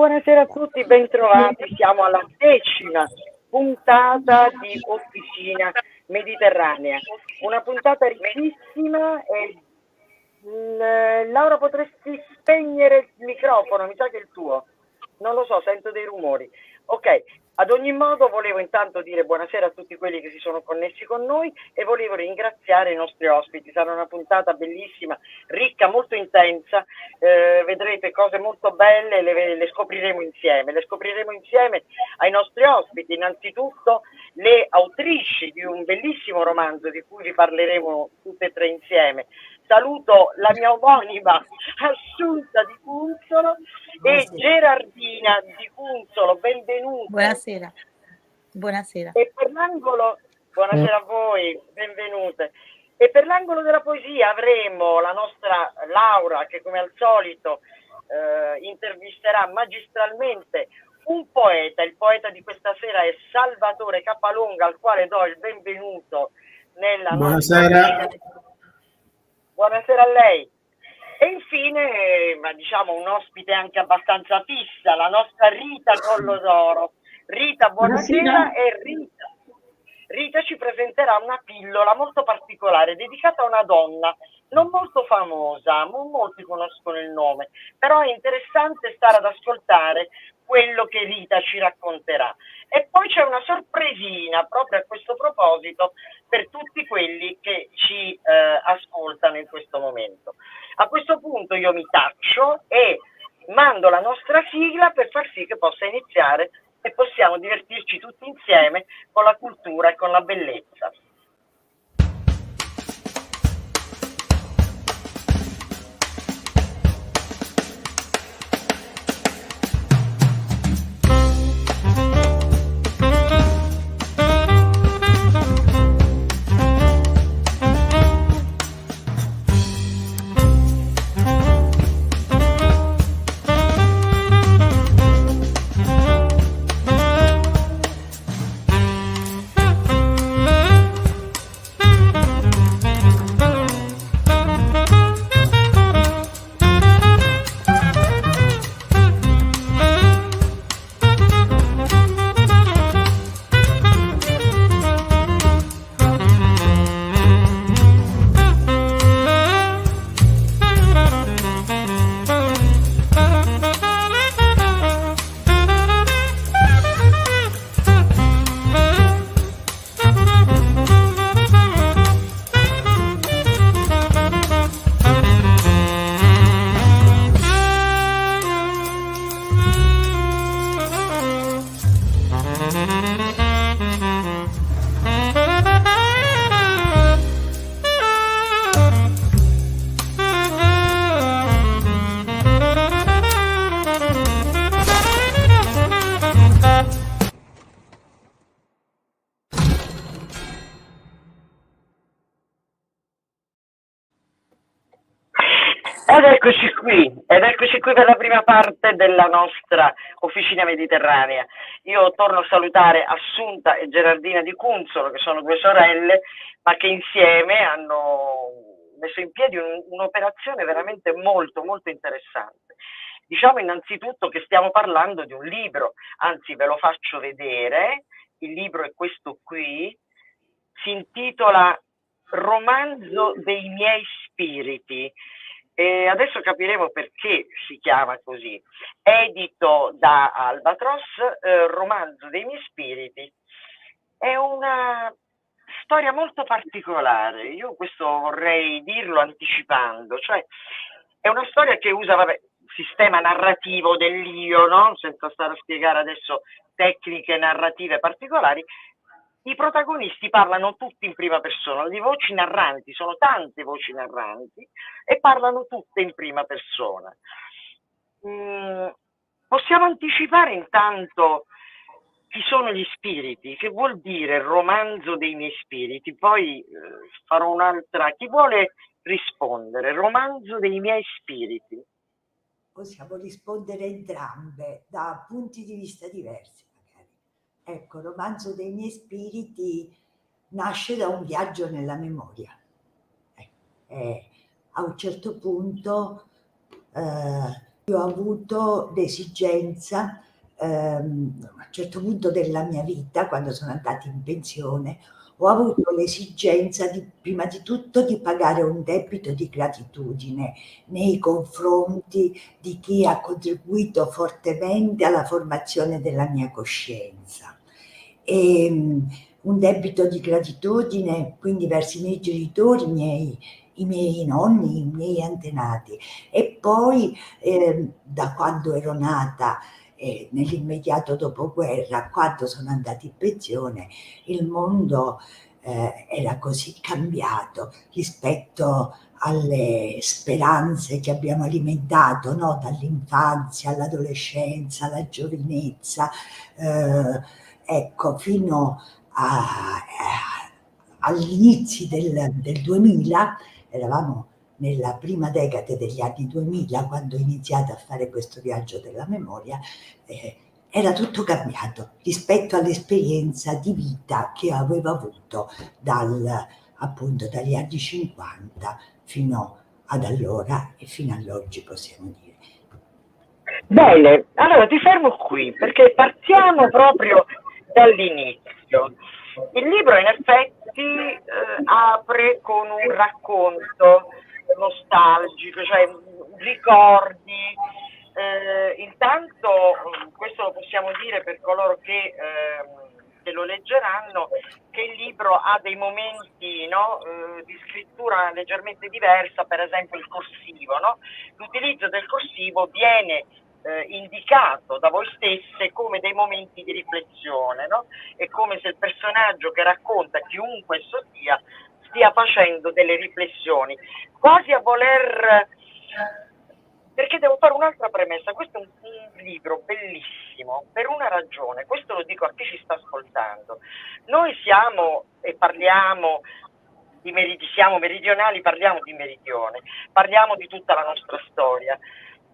buonasera a tutti, bentrovati. Siamo alla 10ª puntata di Officina Mediterranea. Una puntata ricchissima e Laura, potresti spegnere il microfono? Mi sa che è il tuo. Non lo so, sento dei rumori. Ok, ad ogni modo volevo intanto dire buonasera a tutti quelli che si sono connessi con noi e volevo ringraziare i nostri ospiti. Sarà una puntata bellissima, ricca, molto intensa. Vedrete cose molto belle, le scopriremo insieme. Le scopriremo insieme ai nostri ospiti. Innanzitutto le autrici di un bellissimo romanzo di cui vi parleremo tutte e tre insieme. Saluto la mia omonima Assunta Di Cunzolo e Gerardina Di Cunzolo, benvenute. Buonasera. Buonasera. E per l'angolo, buonasera a voi, benvenute. E per l'angolo della poesia avremo la nostra Laura che come al solito intervisterà magistralmente un poeta. Il poeta di questa sera è Salvatore Capalonga, al quale do il benvenuto nella Buonasera. Buonasera a lei. E infine, ma diciamo un ospite anche abbastanza fissa, la nostra Rita Collodoro. Rita, buonasera. E Rita ci presenterà una pillola molto particolare dedicata a una donna non molto famosa, non molti conoscono il nome, però è interessante stare ad ascoltare quello che Rita ci racconterà. E poi c'è una sorpresina proprio a questo proposito per tutti quelli che ci ascoltano in questo momento. A questo punto io mi taccio e mando la nostra sigla per far sì che possa iniziare e possiamo divertirci tutti insieme con la cultura e con la bellezza. Ed eccoci qui per la prima parte della nostra Officina Mediterranea. Io torno a salutare Assunta e Gerardina Di Cunzolo, che sono due sorelle, ma che insieme hanno messo in piedi un'operazione veramente molto, molto interessante. Diciamo innanzitutto che stiamo parlando di un libro, anzi ve lo faccio vedere, il libro è questo qui, si intitola Romanzo dei miei spiriti. E adesso capiremo perché si chiama così. Edito da Albatros, Romanzo dei miei spiriti. È una storia molto particolare. Io questo vorrei dirlo anticipando, cioè è una storia che usa, sistema narrativo dell'io, no? Senza stare a spiegare adesso tecniche narrative particolari. I protagonisti parlano tutti in prima persona, di voci narranti, sono tante voci narranti e parlano tutte in prima persona. Possiamo anticipare intanto chi sono gli spiriti, che vuol dire romanzo dei miei spiriti, poi farò un'altra, chi vuole rispondere, romanzo dei miei spiriti? Possiamo rispondere entrambe da punti di vista diversi. Ecco, Romanzo dei miei spiriti nasce da un viaggio nella memoria. A un certo punto Io ho avuto l'esigenza, a un certo punto della mia vita, quando sono andata in pensione, ho avuto l'esigenza di, prima di tutto, di pagare un debito di gratitudine nei confronti di chi ha contribuito fortemente alla formazione della mia coscienza. Un debito di gratitudine quindi verso i miei genitori, i miei nonni, i miei antenati, e poi da quando ero nata, nell'immediato dopoguerra, quando sono andata in pensione, il mondo era così cambiato rispetto alle speranze che abbiamo alimentato, no? Dall'infanzia all'adolescenza, alla giovinezza, ecco, fino agli inizi del 2000, eravamo nella prima decade degli anni 2000, quando ho iniziato a fare questo viaggio della memoria, era tutto cambiato rispetto all'esperienza di vita che avevo avuto appunto dagli anni 50 fino ad allora e fino all'oggi, possiamo dire. Bene, allora ti fermo qui perché partiamo proprio dall'inizio. Il libro in effetti apre con un racconto nostalgico, cioè ricordi. Intanto, questo lo possiamo dire per coloro che lo leggeranno, che il libro ha dei momenti, no, di scrittura leggermente diversa, per esempio il corsivo, no? L'utilizzo del corsivo viene indicato da voi stesse come dei momenti di riflessione, no? È come se il personaggio che racconta, chiunque esso sia, stia facendo delle riflessioni, quasi a voler... Perché devo fare un'altra premessa, questo è un libro bellissimo per una ragione, questo lo dico a chi ci sta ascoltando. Noi siamo e parliamo siamo meridionali, parliamo di meridione, parliamo di tutta la nostra storia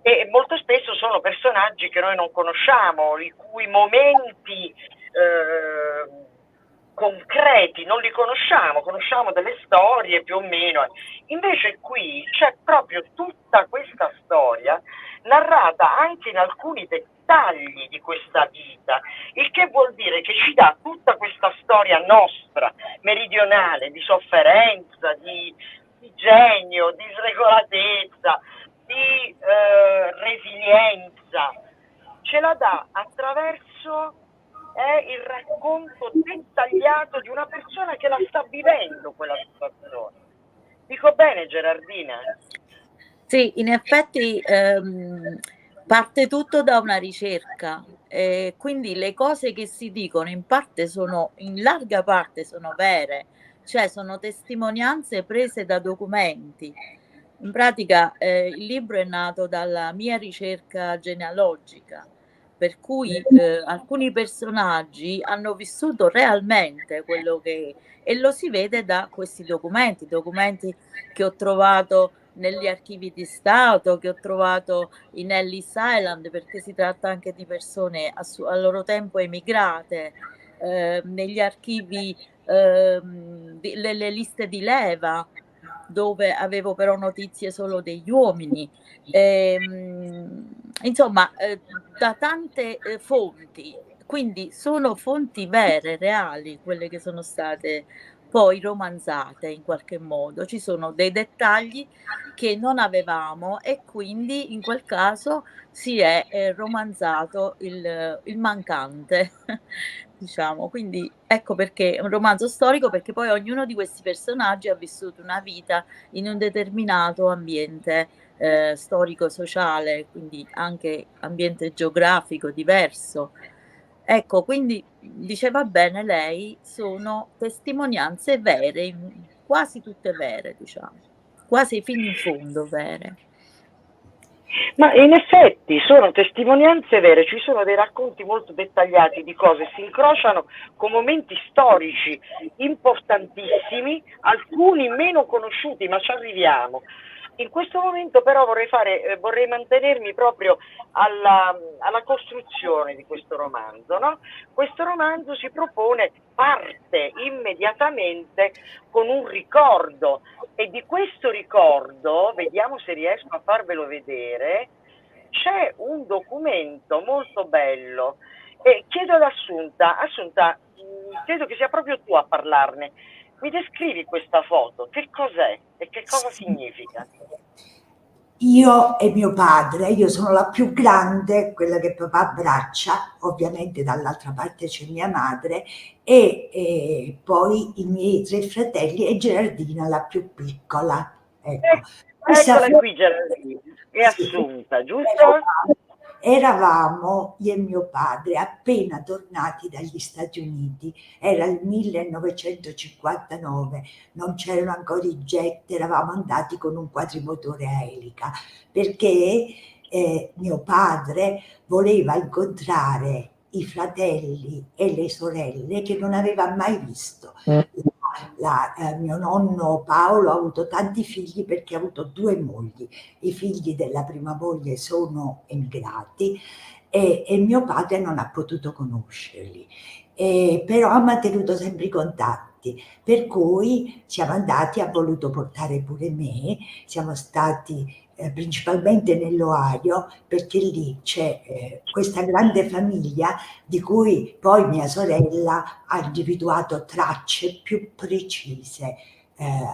e molto spesso sono personaggi che noi non conosciamo, i cui momenti concreti non li conosciamo delle storie più o meno. Invece qui c'è proprio tutta questa storia narrata anche in alcuni dettagli di questa vita, il che vuol dire che ci dà tutta questa storia nostra, meridionale, di sofferenza, di genio, di sregolatezza, di resilienza, ce la dà attraverso il racconto dettagliato di una persona che la sta vivendo quella situazione. Dico bene, Gerardina? Sì, in effetti parte tutto da una ricerca, quindi le cose che si dicono in larga parte sono vere, cioè sono testimonianze prese da documenti. In pratica il libro è nato dalla mia ricerca genealogica, per cui alcuni personaggi hanno vissuto realmente quello che... E lo si vede da questi documenti che ho trovato negli archivi di Stato, che ho trovato in Ellis Island, perché si tratta anche di persone al loro tempo emigrate, negli archivi, le liste di leva, dove avevo però notizie solo degli uomini. Insomma, da tante fonti, quindi sono fonti vere, reali, quelle che sono state poi romanzate in qualche modo. Ci sono dei dettagli che non avevamo e quindi in quel caso si è romanzato il mancante, diciamo. Quindi ecco perché è un romanzo storico, perché poi ognuno di questi personaggi ha vissuto una vita in un determinato ambiente storico-sociale, quindi anche ambiente geografico diverso. Ecco, quindi diceva bene lei, sono testimonianze vere, quasi tutte vere, diciamo, quasi fino in fondo vere. Ma in effetti sono testimonianze vere, ci sono dei racconti molto dettagliati di cose, si incrociano con momenti storici importantissimi, alcuni meno conosciuti, ma ci arriviamo. In questo momento però vorrei mantenermi proprio alla costruzione di questo romanzo, no? Questo romanzo parte immediatamente con un ricordo, e di questo ricordo, vediamo se riesco a farvelo vedere, c'è un documento molto bello e chiedo ad Assunta, credo che sia proprio tu a parlarne. Mi descrivi questa foto? Che cos'è e che cosa significa? Io e mio padre, io sono la più grande, quella che papà abbraccia, ovviamente dall'altra parte c'è mia madre, e poi i miei 3 fratelli e Gerardina, la più piccola. Ecco, questa Eccola foto, qui Geraldine, è sì, Assunta, giusto? eravamo io e mio padre appena tornati dagli Stati Uniti, era il 1959, non c'erano ancora i jet, eravamo andati con un quadrimotore a elica perché mio padre voleva incontrare i fratelli e le sorelle che non aveva mai visto. Mio nonno Paolo ha avuto tanti figli perché ha avuto 2 mogli. I figli della prima moglie sono emigrati e mio padre non ha potuto conoscerli, però ha mantenuto sempre i contatti, per cui siamo andati, ha voluto portare pure me, siamo stati principalmente nell'Ohio perché lì c'è questa grande famiglia di cui poi mia sorella ha individuato tracce più precise,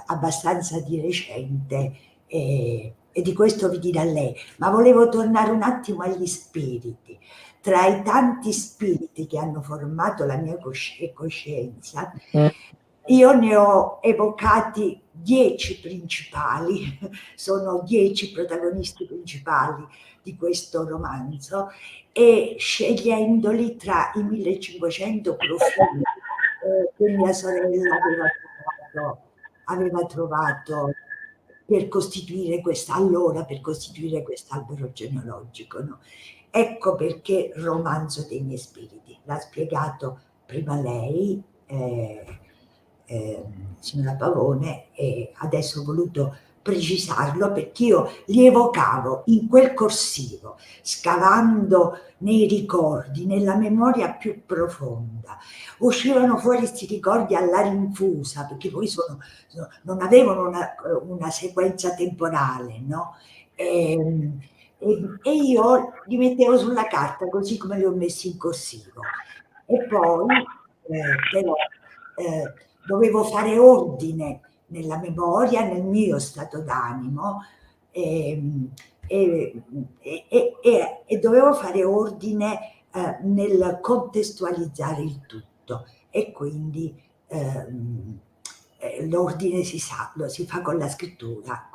abbastanza di recente, e di questo vi dirà lei. Ma volevo tornare un attimo agli spiriti. Tra i tanti spiriti che hanno formato la mia coscienza, io ne ho evocati 10 principali, sono 10 protagonisti principali di questo romanzo, e scegliendoli tra i 1500 profili che mia sorella aveva trovato per costituire per costituire quest'albero genealogico, no? Ecco perché romanzo dei miei spiriti. L'ha spiegato prima lei, signora Pavone, e adesso ho voluto precisarlo perché io li evocavo in quel corsivo, scavando nei ricordi, nella memoria più profonda. Uscivano fuori questi ricordi alla rinfusa, perché poi non avevano una sequenza temporale, no? E io li mettevo sulla carta così come li ho messi in corsivo. E poi però dovevo fare ordine nella memoria, nel mio stato d'animo, ehm, e, e dovevo fare ordine nel contestualizzare il tutto, e quindi l'ordine lo si fa con la scrittura,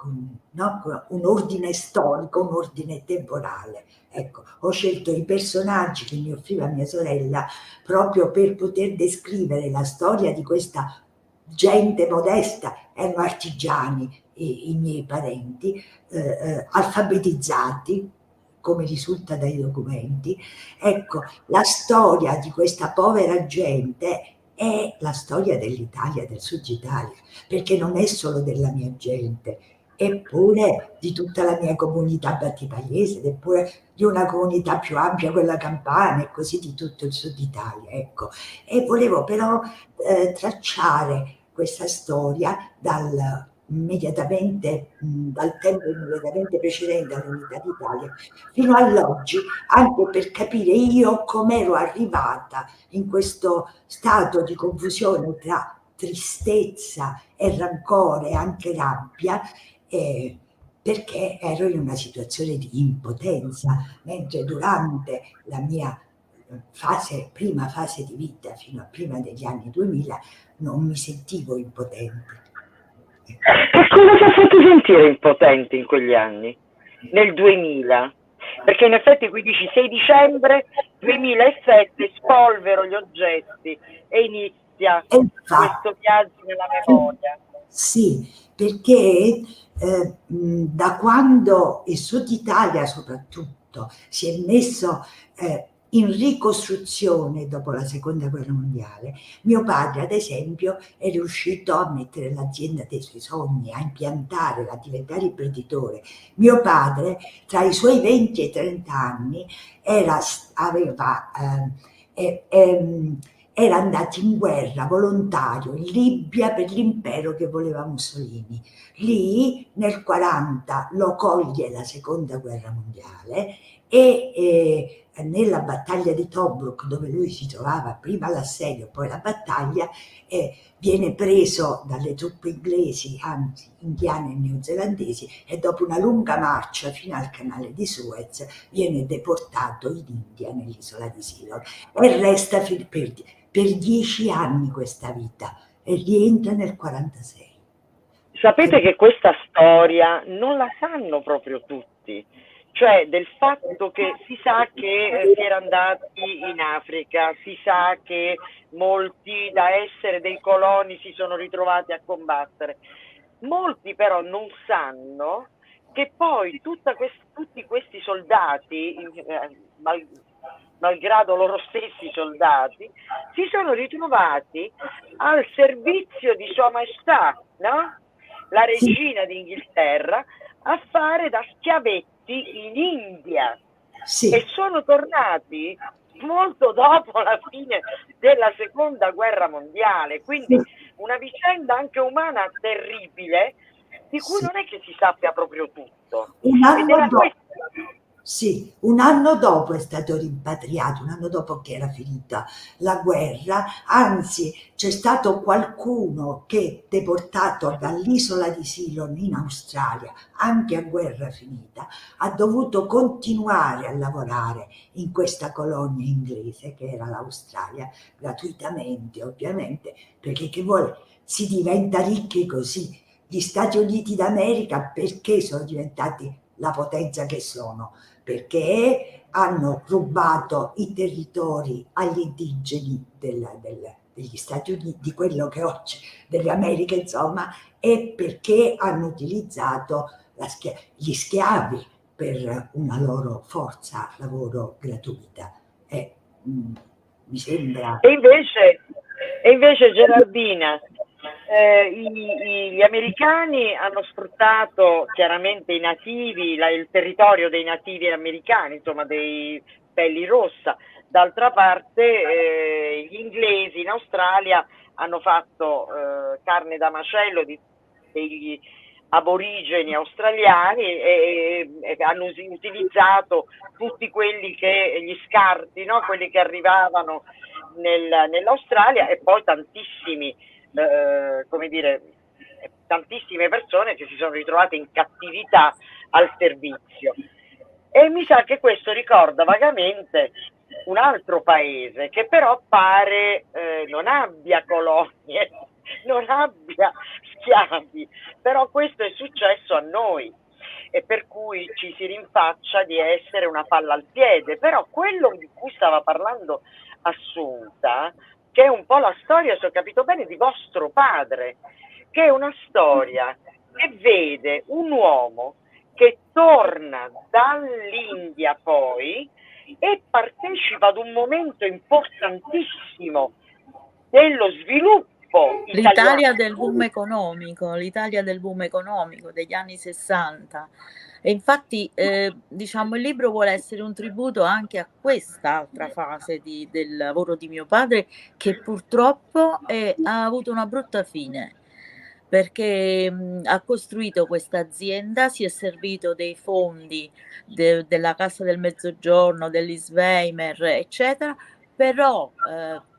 no? Con un ordine storico, un ordine temporale. Ecco, ho scelto i personaggi che mi offriva mia sorella proprio per poter descrivere la storia di questa gente modesta, erano artigiani i miei parenti, alfabetizzati, come risulta dai documenti. Ecco, la storia di questa povera gente è la storia dell'Italia, del Sud Italia, perché non è solo della mia gente, eppure di tutta la mia comunità battipagliese, eppure di una comunità più ampia, quella campana, e così di tutto il Sud Italia, ecco. E volevo però tracciare questa storia dal tempo immediatamente precedente all'Unità d'Italia fino all'oggi, anche per capire io com'ero arrivata in questo stato di confusione tra tristezza e rancore e anche rabbia, perché ero in una situazione di impotenza, mentre durante la mia prima fase di vita, fino a prima degli anni 2000, non mi sentivo impotente. Che cosa ti ha fatto sentire impotente in quegli anni? Nel 2000? Perché in effetti qui dici 6 dicembre 2007 spolvero gli oggetti e inizia questo viaggio nella memoria. Sì, perché da quando il Sud Italia soprattutto si è messo in ricostruzione dopo la seconda guerra mondiale, mio padre ad esempio è riuscito a mettere l'azienda dei suoi sogni, a impiantare, a diventare imprenditore. Mio padre tra i suoi 20 e i 30 anni era andato in guerra volontario in Libia per l'impero che voleva Mussolini. Lì nel 40 lo coglie la seconda guerra mondiale e nella battaglia di Tobruk, dove lui si trovava prima l'assedio poi la battaglia, viene preso dalle truppe inglesi, anzi indiane e neozelandesi, e dopo una lunga marcia fino al canale di Suez viene deportato in India, nell'isola di Ceylon, e resta per 10 anni questa vita e rientra nel 46. Sapete che questa storia non la sanno proprio tutti, cioè del fatto che si sa che si era andati in Africa, si sa che molti da essere dei coloni si sono ritrovati a combattere. Molti però non sanno che poi tutti questi soldati, malgrado loro stessi soldati, si sono ritrovati al servizio di Sua Maestà, no? La regina d'Inghilterra, a fare da schiavetti in India, Sì. e sono tornati molto dopo la fine della seconda guerra mondiale, quindi una vicenda anche umana terribile, di cui non è che si sappia proprio tutto. Un Ed era anno dopo, questo. sì, un anno dopo è stato rimpatriato, un anno dopo che era finita la guerra, anzi c'è stato qualcuno che, deportato dall'isola di Ceylon in Australia, anche a guerra finita, ha dovuto continuare a lavorare in questa colonia inglese che era l'Australia, gratuitamente ovviamente, perché che vuole, si diventa ricchi così. Gli Stati Uniti d'America perché sono diventati la potenza che sono? Perché hanno rubato i territori agli indigeni degli Stati Uniti, di quello che oggi delle Americhe, insomma, e perché hanno utilizzato gli schiavi per una loro forza lavoro gratuita. Mi sembra. E invece Gerardina, gli americani hanno sfruttato chiaramente i nativi, il territorio dei nativi americani, insomma dei pelli rossa. D'altra parte gli inglesi in Australia hanno fatto carne da macello degli aborigeni australiani e hanno utilizzato tutti quelli che gli scarti, no? Quelli che arrivavano nell'Australia, e poi tantissimi come dire, tantissime persone che si sono ritrovate in cattività al servizio. E mi sa che questo ricorda vagamente un altro paese che però pare non abbia colonie, non abbia schiavi, però questo è successo a noi, e per cui ci si rinfaccia di essere una palla al piede. Però quello di cui stava parlando Assunta, che è un po' la storia, se ho capito bene, di vostro padre, che è una storia che vede un uomo che torna dall'India poi e partecipa ad un momento importantissimo dello sviluppo L'Italia italiano. l'Italia del boom economico degli anni 60. E infatti, diciamo, il libro vuole essere un tributo anche a quest'altra fase del lavoro di mio padre, che purtroppo ha avuto una brutta fine, perché ha costruito questa azienda, si è servito dei fondi della Cassa del Mezzogiorno, dell'Isveimer, eccetera, però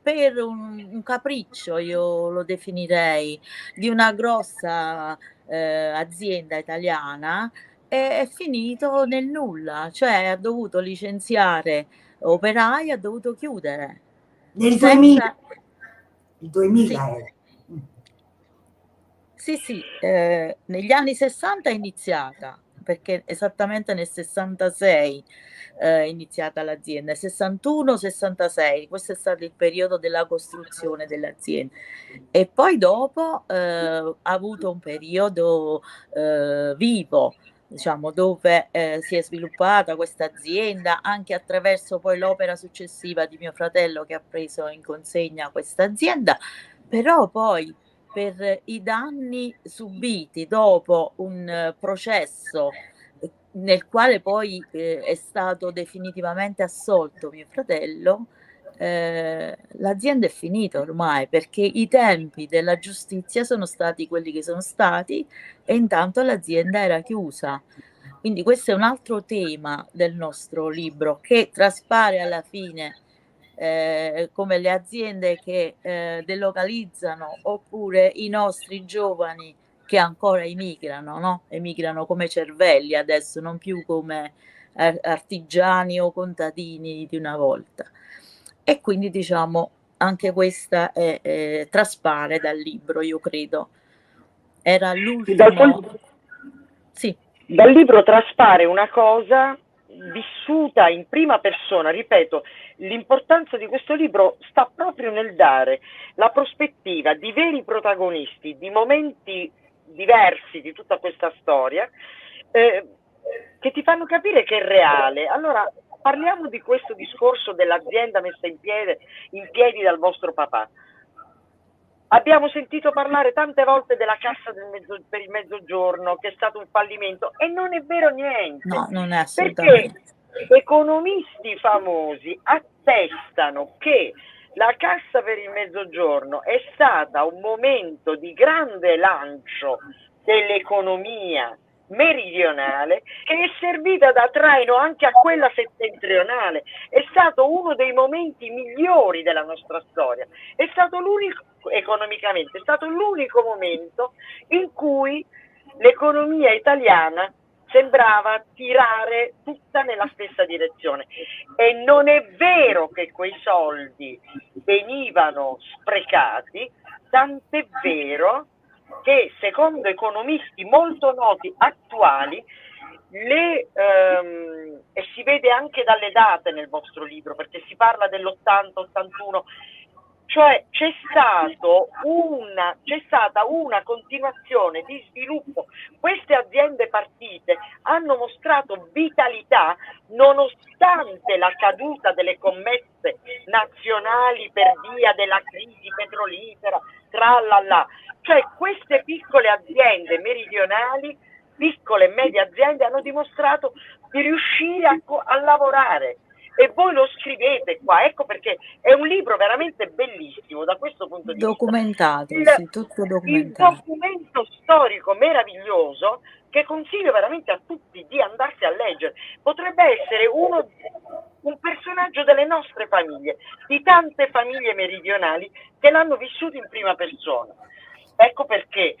per un capriccio, io lo definirei, di una grossa azienda italiana, è finito nel nulla, cioè ha dovuto licenziare operai, ha dovuto chiudere. Nel 2000, Senza... il 2000 Sì, era. sì, negli anni 60 è iniziata, perché esattamente nel 66 è iniziata l'azienda, 61-66, questo è stato il periodo della costruzione dell'azienda. E poi dopo ha avuto un periodo vivo, diciamo, dove si è sviluppata questa azienda anche attraverso poi l'opera successiva di mio fratello, che ha preso in consegna questa azienda, però poi per i danni subiti dopo un processo nel quale poi è stato definitivamente assolto mio fratello, l'azienda è finita ormai, perché i tempi della giustizia sono stati quelli che sono stati e intanto l'azienda era chiusa. Quindi questo è un altro tema del nostro libro che traspare alla fine, come le aziende che delocalizzano, oppure i nostri giovani che ancora emigrano, no? Emigrano come cervelli adesso, non più come artigiani o contadini di una volta. E quindi diciamo anche questa traspare dal libro, io credo. Era l'ultimo. Sì. Dal libro traspare una cosa vissuta in prima persona, ripeto, l'importanza di questo libro sta proprio nel dare la prospettiva di veri protagonisti, di momenti diversi di tutta questa storia, che ti fanno capire che è reale. Allora, parliamo di questo discorso dell'azienda messa in piedi dal vostro papà. Abbiamo sentito parlare tante volte della cassa per il mezzogiorno, che è stato un fallimento, e non è vero niente. No, non è assolutamente. Perché economisti famosi attestano che la cassa per il mezzogiorno è stata un momento di grande lancio dell'economia meridionale, che è servita da traino anche a quella settentrionale. È stato uno dei momenti migliori della nostra storia. È stato l'unico, economicamente, è stato l'unico momento in cui l'economia italiana sembrava tirare tutta nella stessa direzione. E non è vero che quei soldi venivano sprecati, tant'è vero che secondo economisti molto noti attuali, e si vede anche dalle date nel vostro libro, perché si parla dell'80-81, cioè c'è stata una continuazione di sviluppo. Queste aziende partite hanno mostrato vitalità nonostante la caduta delle commesse nazionali per via della crisi petrolifera, tralala. Cioè queste piccole aziende meridionali, piccole e medie aziende, hanno dimostrato di riuscire a lavorare. E voi lo scrivete qua, ecco perché è un libro veramente bellissimo da questo punto di documentato, vista. sì, tutto documentato. Il documento storico meraviglioso che consiglio veramente a tutti di andarsi a leggere. Potrebbe essere un personaggio delle nostre famiglie, di tante famiglie meridionali che l'hanno vissuto in prima persona. Ecco perché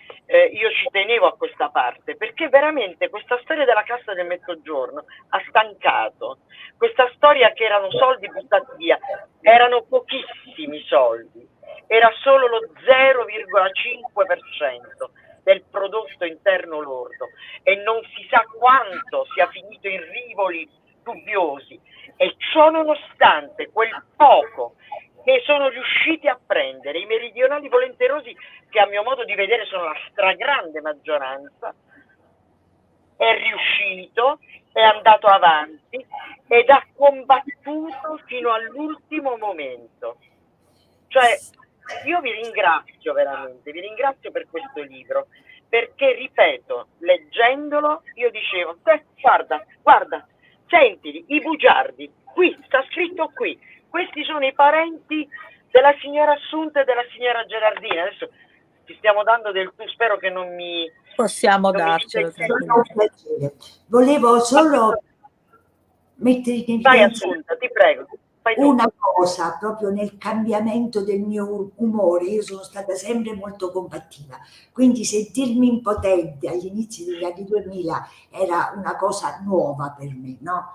io ci tenevo a questa parte, perché veramente questa storia della cassa del mezzogiorno ha stancato. Questa storia che erano soldi buttati via, erano pochissimi soldi, era solo lo 0,5% del prodotto interno lordo e non si sa quanto sia finito in rivoli dubbiosi, e ciò nonostante quel poco che sono riusciti a prendere i meridionali volenterosi, che a mio modo di vedere sono la stragrande maggioranza, è riuscito, è andato avanti ed ha combattuto fino all'ultimo momento. Cioè, io vi ringrazio veramente, vi ringrazio per questo libro, perché, ripeto, leggendolo, io dicevo, guarda, sentili, i bugiardi, qui, sta scritto qui, questi sono i parenti della signora Assunta e della signora Gerardina. Adesso ci stiamo dando del tu, spero che non mi... Possiamo darcelo. Volevo solo mettere in evidenza... Vai Assunta, ti prego. Una cosa, proprio nel cambiamento del mio umore, io sono stata sempre molto combattiva, quindi sentirmi impotente agli inizi degli anni 2000 era una cosa nuova per me, no?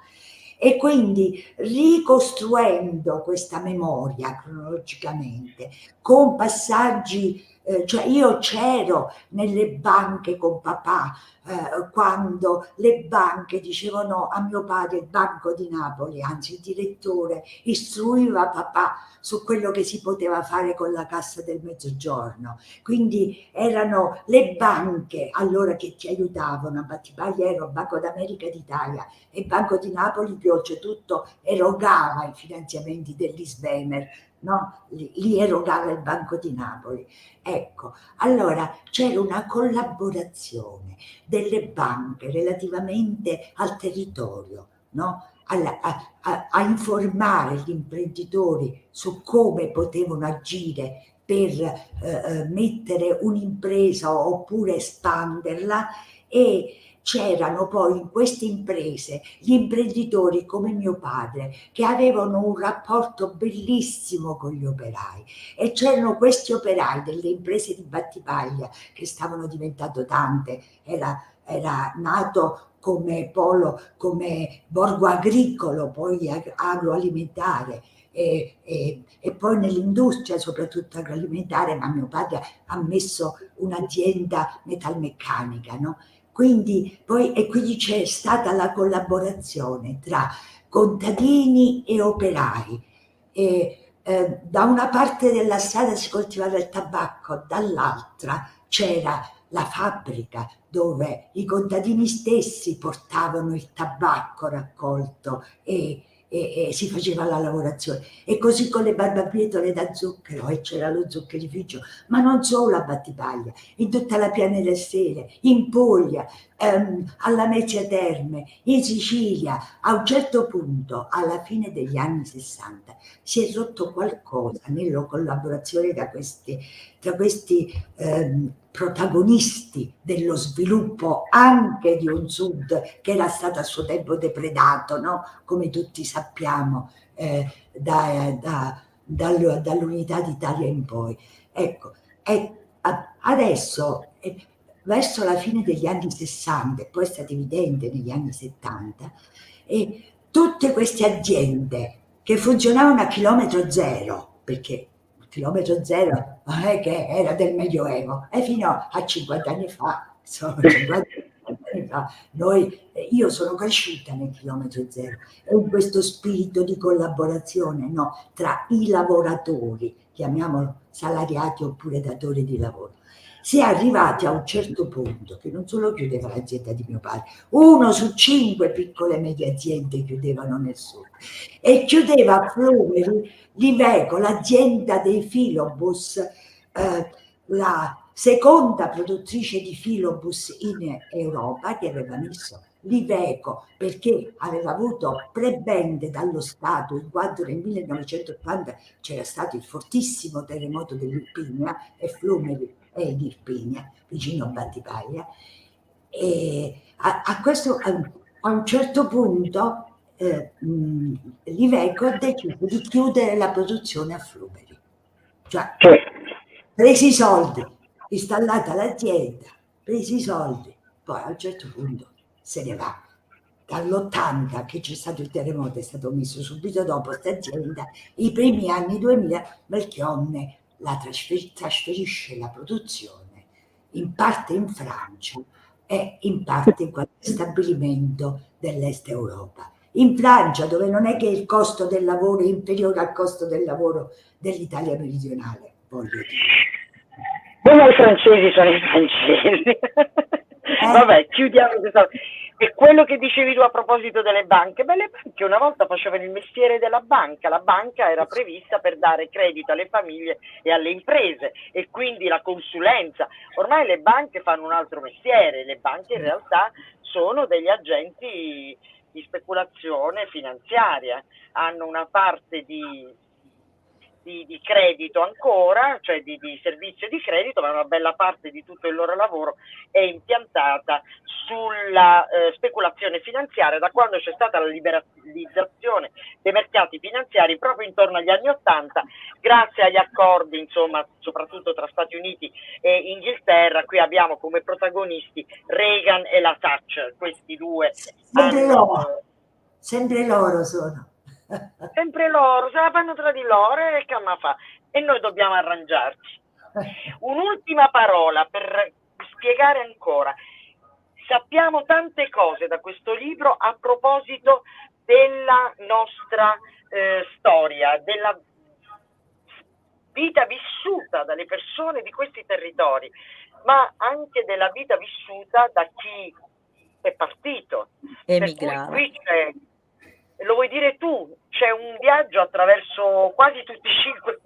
E quindi ricostruendo questa memoria cronologicamente, con passaggi, cioè io c'ero nelle banche con papà, quando le banche dicevano a mio padre, il Banco di Napoli, anzi il direttore, istruiva papà su quello che si poteva fare con la cassa del mezzogiorno. Quindi erano le banche allora che ti aiutavano, a Battipaglia ero Banco d'America d'Italia e il Banco di Napoli più oltretutto erogava i finanziamenti dell'Isvemer, no? Li erogava il Banco di Napoli. Ecco, allora c'era una collaborazione delle banche relativamente al territorio, no? a informare gli imprenditori su come potevano agire per mettere un'impresa oppure espanderla, e c'erano poi in queste imprese gli imprenditori come mio padre che avevano un rapporto bellissimo con gli operai, e c'erano questi operai delle imprese di Battipaglia che stavano diventando tante, era nato come polo, come borgo agricolo, poi agroalimentare, e poi nell'industria soprattutto agroalimentare, ma mio padre ha messo un'azienda metalmeccanica, no? Quindi c'è stata la collaborazione tra contadini e operai. Da una parte della strada si coltivava il tabacco, dall'altra c'era la fabbrica dove i contadini stessi portavano il tabacco raccolto e si faceva la lavorazione. E così con le barbabietole da zucchero, e c'era lo zuccherificio, ma non solo a Battipaglia, in tutta la Piana del Sele, in Puglia, alla Lamezia Terme, in Sicilia. A un certo punto, alla fine degli anni 60, si è rotto qualcosa nella collaborazione tra questi protagonisti dello sviluppo anche di un sud che era stato a suo tempo depredato, no? Come tutti sappiamo, dall'unità d'Italia in poi. Ecco, adesso, verso la fine degli anni 60, e poi è stato evidente negli anni 70, e tutte queste aziende che funzionavano a chilometro zero, perché il chilometro zero non è che era del Medioevo, e fino a 50 anni fa, sono 50 anni fa, io sono cresciuta nel chilometro zero, e in questo spirito di collaborazione, no, tra i lavoratori, chiamiamolo salariati oppure datori di lavoro. Si è arrivati a un certo punto che non solo chiudeva l'azienda di mio padre, 1 su 5 piccole e medie aziende chiudevano nel sud, e chiudeva a Flumeri l'Iveco, l'azienda dei filobus, la seconda produttrice di filobus in Europa, che aveva messo l'Iveco perché aveva avuto prebende dallo Stato, in quanto nel 1980 c'era stato il fortissimo terremoto dell'Irpinia, e Flumeri è in Irpinia, vicino a Battipaglia. E a un certo punto l'Iveco ha deciso di chiudere la produzione a Flumeri, cioè presi i soldi, installata l'azienda, presi i soldi, poi a un certo punto se ne va. Dall'80 che c'è stato il terremoto, è stato messo subito dopo questa azienda, i primi anni 2000 Melchiorre la trasferisce la produzione in parte in Francia e in parte in qualche stabilimento dell'Est Europa. In Francia, dove non è che il costo del lavoro è inferiore al costo del lavoro dell'Italia meridionale, voglio dire. Ma i francesi sono i francesi. Vabbè, chiudiamo questa. E quello che dicevi tu a proposito delle banche, beh, le banche una volta facevano il mestiere della banca, la banca era prevista per dare credito alle famiglie e alle imprese, e quindi la consulenza. Ormai le banche fanno un altro mestiere, le banche in realtà sono degli agenti di speculazione finanziaria, hanno una parte di credito ancora, cioè di servizio di credito, ma una bella parte di tutto il loro lavoro è impiantata sulla speculazione finanziaria, da quando c'è stata la liberalizzazione dei mercati finanziari proprio intorno agli anni '80, grazie agli accordi, insomma, soprattutto tra Stati Uniti e Inghilterra. Qui abbiamo come protagonisti Reagan e la Thatcher, questi due sempre loro sono. Sempre loro, se la fanno tra di loro, e che fa? E noi dobbiamo arrangiarci. Un'ultima parola per spiegare ancora. Sappiamo tante cose da questo libro a proposito della nostra storia, della vita vissuta dalle persone di questi territori, ma anche della vita vissuta da chi è partito. Emigrato. Qui c'è, lo vuoi dire tu, c'è un viaggio attraverso quasi tutti i cinque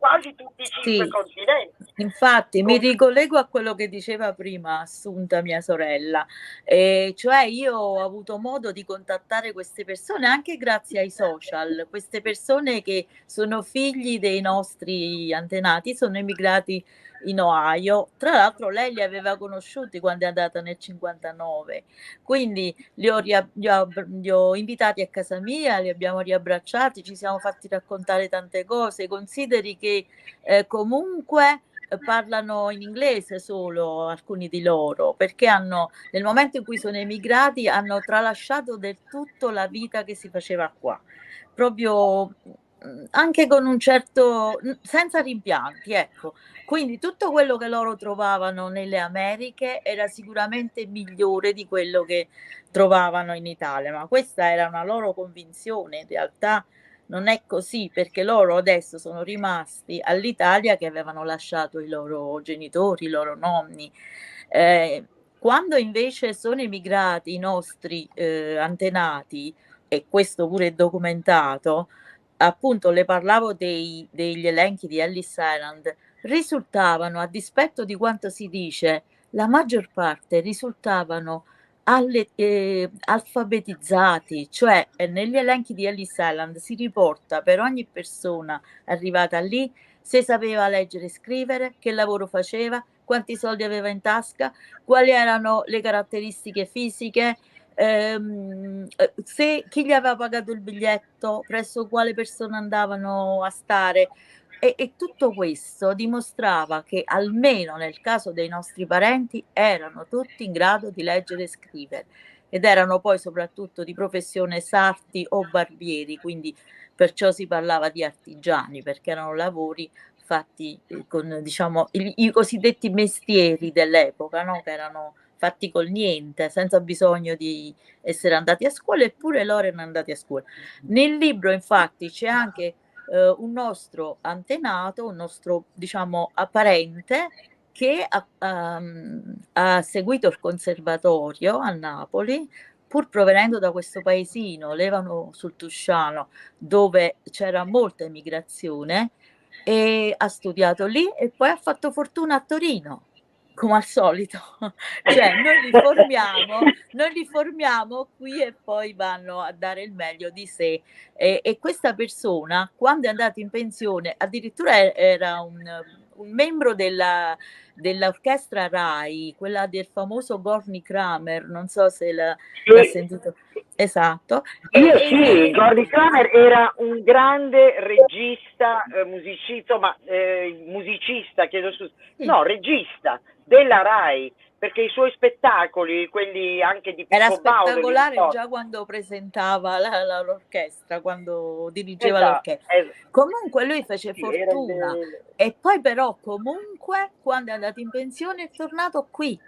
continenti. Infatti mi ricollego a quello che diceva prima Assunta, mia sorella, cioè io ho avuto modo di contattare queste persone anche grazie ai social, queste persone che sono figli dei nostri antenati, sono emigrati in Ohio, tra l'altro lei li aveva conosciuti quando è andata nel 59, quindi li ho invitati a casa mia, li abbiamo riabbracciati, ci siamo fatti raccontare tante cose, consideri che comunque parlano in inglese solo alcuni di loro, perché hanno, nel momento in cui sono emigrati, hanno tralasciato del tutto la vita che si faceva qua, proprio anche con un certo, senza rimpianti, ecco. Quindi tutto quello che loro trovavano nelle Americhe era sicuramente migliore di quello che trovavano in Italia, ma questa era una loro convinzione, in realtà non è così, perché loro adesso sono rimasti all'Italia che avevano lasciato i loro genitori, i loro nonni. Quando invece sono emigrati i nostri antenati, e questo pure è documentato, appunto le parlavo degli elenchi di Ellis Island, risultavano, a dispetto di quanto si dice, la maggior parte risultavano alfabetizzati, cioè negli elenchi di Ellis Island si riporta per ogni persona arrivata lì se sapeva leggere e scrivere, che lavoro faceva, quanti soldi aveva in tasca, quali erano le caratteristiche fisiche, se chi gli aveva pagato il biglietto, presso quale persona andavano a stare. E tutto questo dimostrava che almeno nel caso dei nostri parenti erano tutti in grado di leggere e scrivere ed erano poi soprattutto di professione sarti o barbieri, quindi perciò si parlava di artigiani perché erano lavori fatti con diciamo i cosiddetti mestieri dell'epoca, no? Che erano fatti col niente, senza bisogno di essere andati a scuola, eppure loro erano andati a scuola. Nel libro infatti c'è anche un nostro antenato, un nostro diciamo parente che ha seguito il conservatorio a Napoli, pur provenendo da questo paesino, Levano sul Tusciano, dove c'era molta emigrazione, e ha studiato lì e poi ha fatto fortuna a Torino, come al solito. Cioè noi li formiamo qui e poi vanno a dare il meglio di sé. E questa persona, quando è andata in pensione, addirittura era un membro dell'orchestra Rai, quella del famoso Gorny Kramer, non so se l'ha sentito. Esatto. Sì, Gordy Kramer era un grande regista, musicista, chiedo scusa, no, regista della Rai, perché i suoi spettacoli, quelli anche di era Pippo Baudo, spettacolare già quando presentava l'orchestra, quando dirigeva esatto, l'orchestra. Comunque lui fece fortuna e poi però comunque quando è andato in pensione è tornato qui,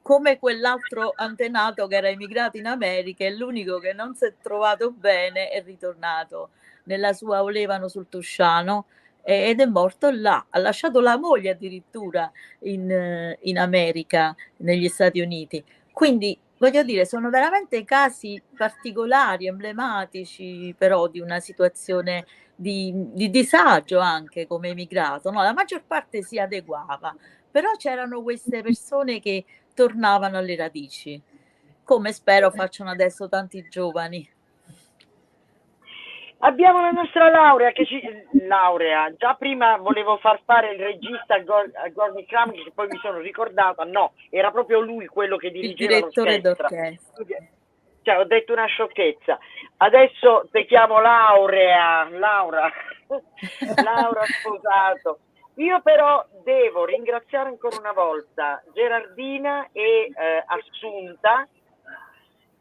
come quell'altro antenato che era emigrato in America e l'unico che non si è trovato bene è ritornato nella sua Olevano sul Tusciano ed è morto là, ha lasciato la moglie addirittura in America, negli Stati Uniti. Quindi voglio dire, sono veramente casi particolari, emblematici però di una situazione di disagio anche come emigrato. No? La maggior parte si adeguava, però c'erano queste persone che tornavano alle radici, come spero facciano adesso tanti giovani. Abbiamo la nostra laurea laurea, già prima volevo far fare il regista a Gordy Kramer, che poi mi sono ricordata, no, era proprio lui quello che dirigeva il direttore l'orchestra. d'orchestra. Cioè, ho detto una sciocchezza. Adesso ti chiamo Laura Sposato. Io però devo ringraziare ancora una volta Gerardina e Assunta.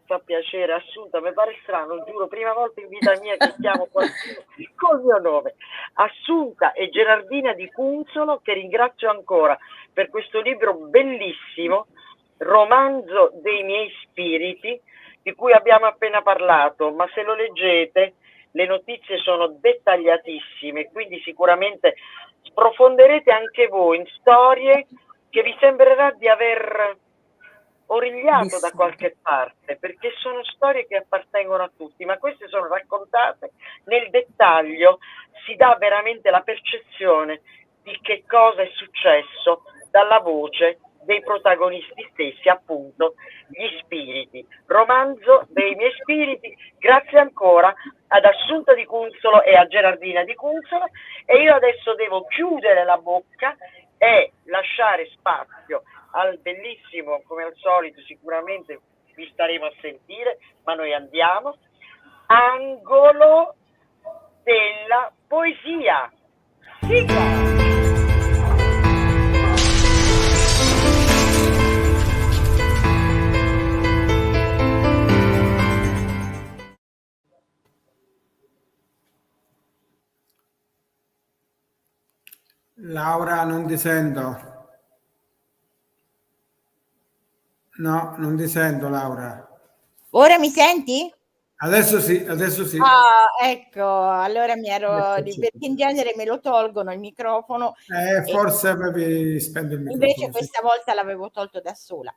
Fa piacere, Assunta, mi pare strano, giuro, prima volta in vita mia che chiamo qualcuno col mio nome. Assunta e Gerardina di Cunzolo, che ringrazio ancora per questo libro bellissimo, Romanzo dei miei spiriti, di cui abbiamo appena parlato, ma se lo leggete le notizie sono dettagliatissime, quindi sicuramente sprofonderete anche voi in storie che vi sembrerà di aver origliato da qualche parte, perché sono storie che appartengono a tutti, ma queste sono raccontate nel dettaglio, si dà veramente la percezione di che cosa è successo dalla voce dei protagonisti stessi, appunto gli spiriti. Romanzo dei miei spiriti, grazie ancora ad Assunta Di Cunzolo e a Gerardina Di Cunzolo, e io adesso devo chiudere la bocca e lasciare spazio al bellissimo, come al solito sicuramente vi staremo a sentire, ma noi andiamo, angolo della poesia. Sigla! Laura, non ti sento. No, non ti sento, Laura. Ora mi senti? Adesso sì, adesso sì. Ah, ecco, allora Eccoci. perché in genere me lo tolgono il microfono. Forse avevi spento il microfono. Invece questa volta l'avevo tolto da sola.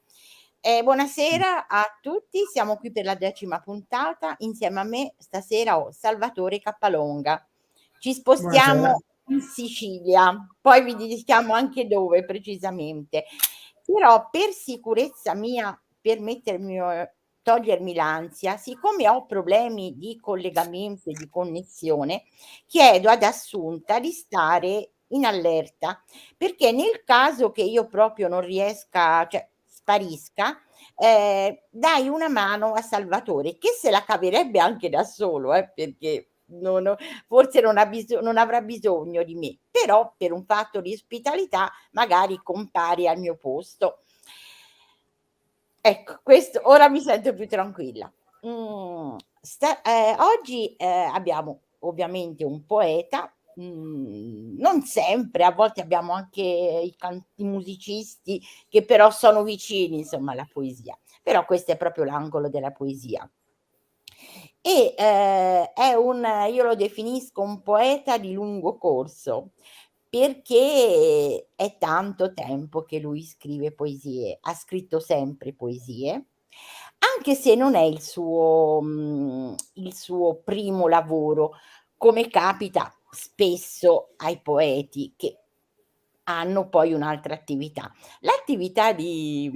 Buonasera a tutti, siamo qui per la 10ª puntata. Insieme a me stasera ho Salvatore Cappalonga. Ci spostiamo Buonasera. in Sicilia, poi vi diciamo anche dove precisamente. Però per sicurezza mia, per togliermi l'ansia, siccome ho problemi di collegamento e di connessione, chiedo ad Assunta di stare in allerta, perché nel caso che io proprio non riesca, cioè sparisca, dai una mano a Salvatore, che se la caverebbe anche da solo, perché forse non avrà bisogno di me, però per un fatto di ospitalità magari compari al mio posto. Ecco, questo ora mi sento più tranquilla. Oggi abbiamo ovviamente un poeta, non sempre, a volte abbiamo anche i musicisti che però sono vicini, insomma, alla poesia. Però questo è proprio l'angolo della poesia. E io lo definisco un poeta di lungo corso, perché è tanto tempo che lui scrive poesie, ha scritto sempre poesie, anche se non è il suo primo lavoro, come capita spesso ai poeti che hanno poi un'altra attività. L'attività di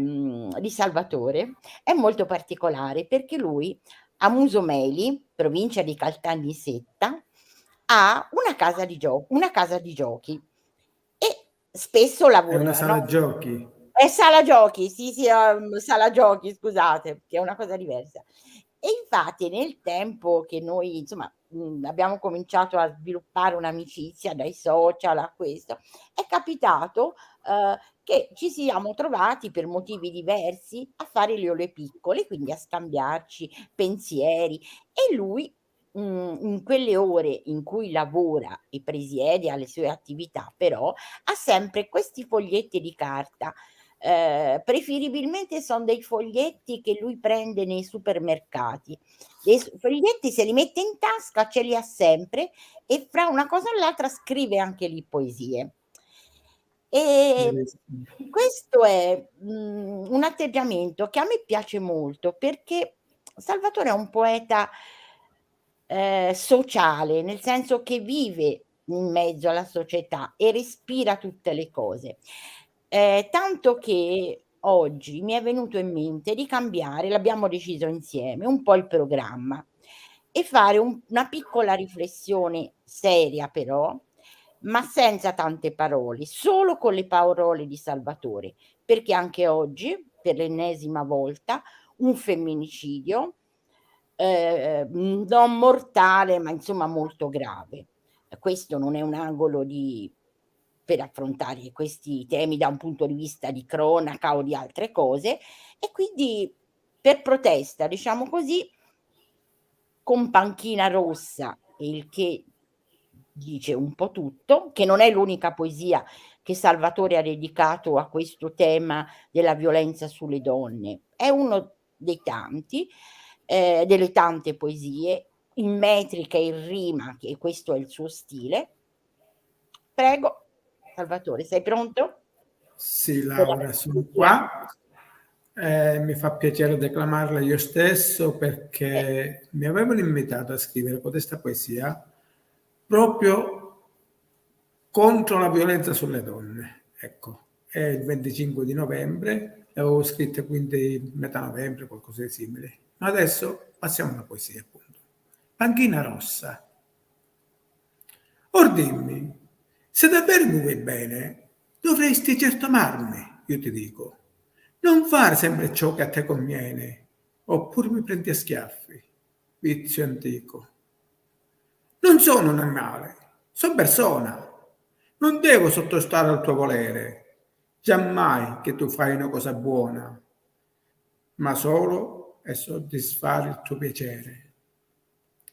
Salvatore è molto particolare perché lui a Musomeli, provincia di Caltanissetta, ha una casa di giochi e spesso È lavora una la sala notte. giochi. È sala giochi, sì, sala giochi, scusate, che è una cosa diversa. E infatti nel tempo che noi, insomma, abbiamo cominciato a sviluppare un'amicizia dai social a questo, è capitato che ci siamo trovati per motivi diversi a fare le ore piccole, quindi a scambiarci pensieri, e lui in quelle ore in cui lavora e presiede alle sue attività, però ha sempre questi foglietti di carta. Preferibilmente sono dei foglietti che lui prende nei supermercati. Dei foglietti se li mette in tasca, ce li ha sempre, e fra una cosa e l'altra scrive anche lì poesie. E questo è un atteggiamento che a me piace molto, perché Salvatore è un poeta sociale, nel senso che vive in mezzo alla società e respira tutte le cose. Tanto che oggi mi è venuto in mente di cambiare, l'abbiamo deciso insieme, un po' il programma e fare una piccola riflessione seria, però, ma senza tante parole, solo con le parole di Salvatore, perché anche oggi, per l'ennesima volta, un femminicidio, non mortale, ma insomma molto grave. Questo non è un angolo per affrontare questi temi da un punto di vista di cronaca o di altre cose, e quindi per protesta, diciamo così, con panchina rossa, il che dice un po' tutto, che non è l'unica poesia che Salvatore ha dedicato a questo tema della violenza sulle donne, è uno dei tanti, delle tante poesie, in metrica e in rima, che questo è il suo stile. Prego, Salvatore, sei pronto? Sì, Laura, sono qua. Mi fa piacere declamarla io stesso perché mi avevano invitato a scrivere questa poesia proprio contro la violenza sulle donne. Ecco, è il 25 di novembre, le avevo scritte quindi metà novembre, qualcosa di simile. Ma adesso passiamo alla poesia, appunto. Panchina rossa. Or dimmi, se davvero mi vuoi bene, dovresti certo amarmi, io ti dico. Non fare sempre ciò che a te conviene, oppure mi prendi a schiaffi, vizio antico. Non sono un animale, sono persona. Non devo sottostare al tuo volere, giammai che tu fai una cosa buona, ma solo è soddisfare il tuo piacere.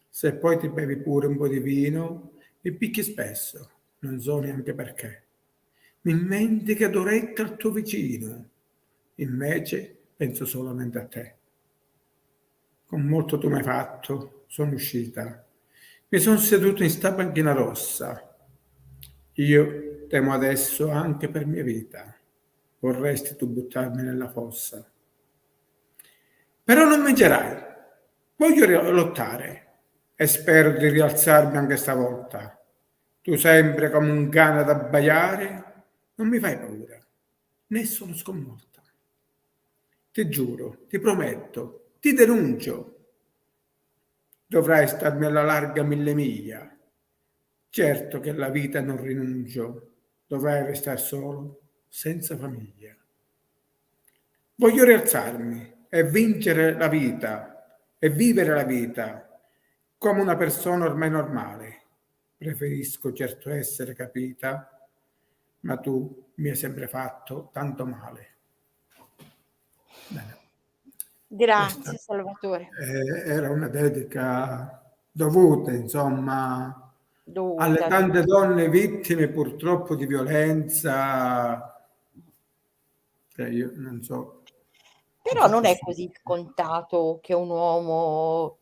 Se poi ti bevi pure un po' di vino, mi picchi spesso, non so neanche perché. Mi dimentichi d'oretta al tuo vicino, invece penso solamente a te. Con molto tu mi hai fatto, sono uscita. Mi sono seduto in sta panchina rossa. Io temo adesso anche per mia vita. Vorresti tu buttarmi nella fossa. Però non vincerai. Voglio lottare e spero di rialzarmi anche stavolta. Tu sempre come un cane ad abbaiare, non mi fai paura, né sono sconvolta. Ti giuro, ti prometto, ti denuncio. Dovrai starmi alla larga 1000 miglia. Certo che alla vita non rinuncio, dovrai restare solo, senza famiglia. Voglio rialzarmi e vincere la vita e vivere la vita come una persona ormai normale. Preferisco certo essere capita, ma tu mi hai sempre fatto tanto male. Bene. Grazie Questa Salvatore. era una dedica dovuta, insomma, alle Dovuta. tante donne vittime purtroppo di violenza, che io non so. Però non è così scontato che un uomo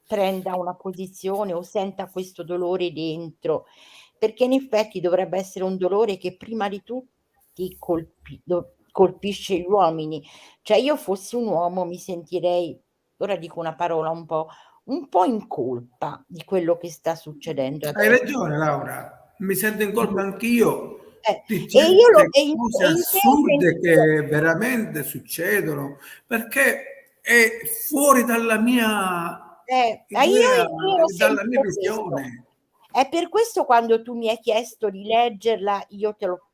prenda una posizione o senta questo dolore dentro, perché in effetti dovrebbe essere un dolore che prima di tutti colpisce gli uomini. Cioè io fossi un uomo mi sentirei, ora dico una parola un po' in colpa di quello che sta succedendo Hai adesso. ragione Laura, mi sento in colpa anch'io di E io lo certe e cose invece assurde che veramente succedono, perché è fuori dalla mia idea, io ho dalla mia sentito questo. visione. È per questo quando tu mi hai chiesto di leggerla, io te lo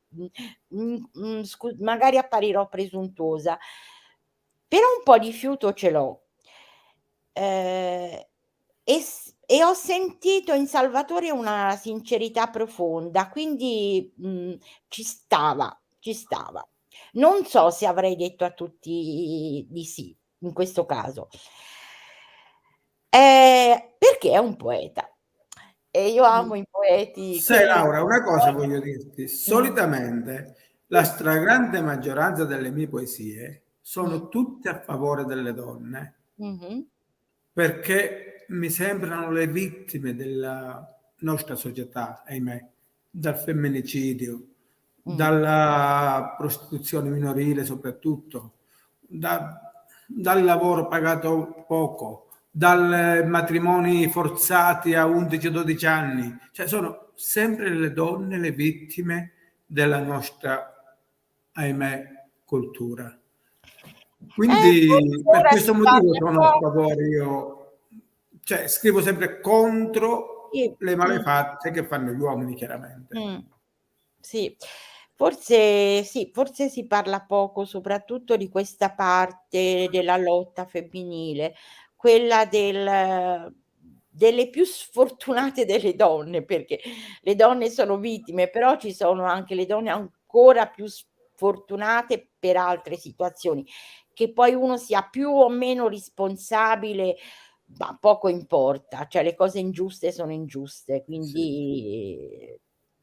magari apparirò presuntuosa, però un po' di fiuto ce l'ho. E ho sentito in Salvatore una sincerità profonda, quindi, ci stava, ci stava. Non so se avrei detto a tutti di sì, in questo caso. Perché è un poeta e io amo i poeti Sai che Laura, una cosa voglio dirti, Mh. solitamente la stragrande maggioranza delle mie poesie sono tutte a favore delle donne, Mh-mh. perché mi sembrano le vittime della nostra società, ahimè, dal femminicidio, dalla prostituzione minorile soprattutto, dal lavoro pagato poco, dai matrimoni forzati a 11-12 anni, cioè sono sempre le donne le vittime della nostra, ahimè, cultura. Quindi Forse per ora questo si motivo parla sono a favore io, cioè scrivo sempre contro le malefatte che fanno gli uomini, chiaramente. Sì, forse sì, forse si parla poco soprattutto di questa parte della lotta femminile, quella delle più sfortunate delle donne, perché le donne sono vittime, però ci sono anche le donne ancora più sfortunate per altre situazioni. Che poi uno sia più o meno responsabile, ma poco importa, cioè le cose ingiuste sono ingiuste, quindi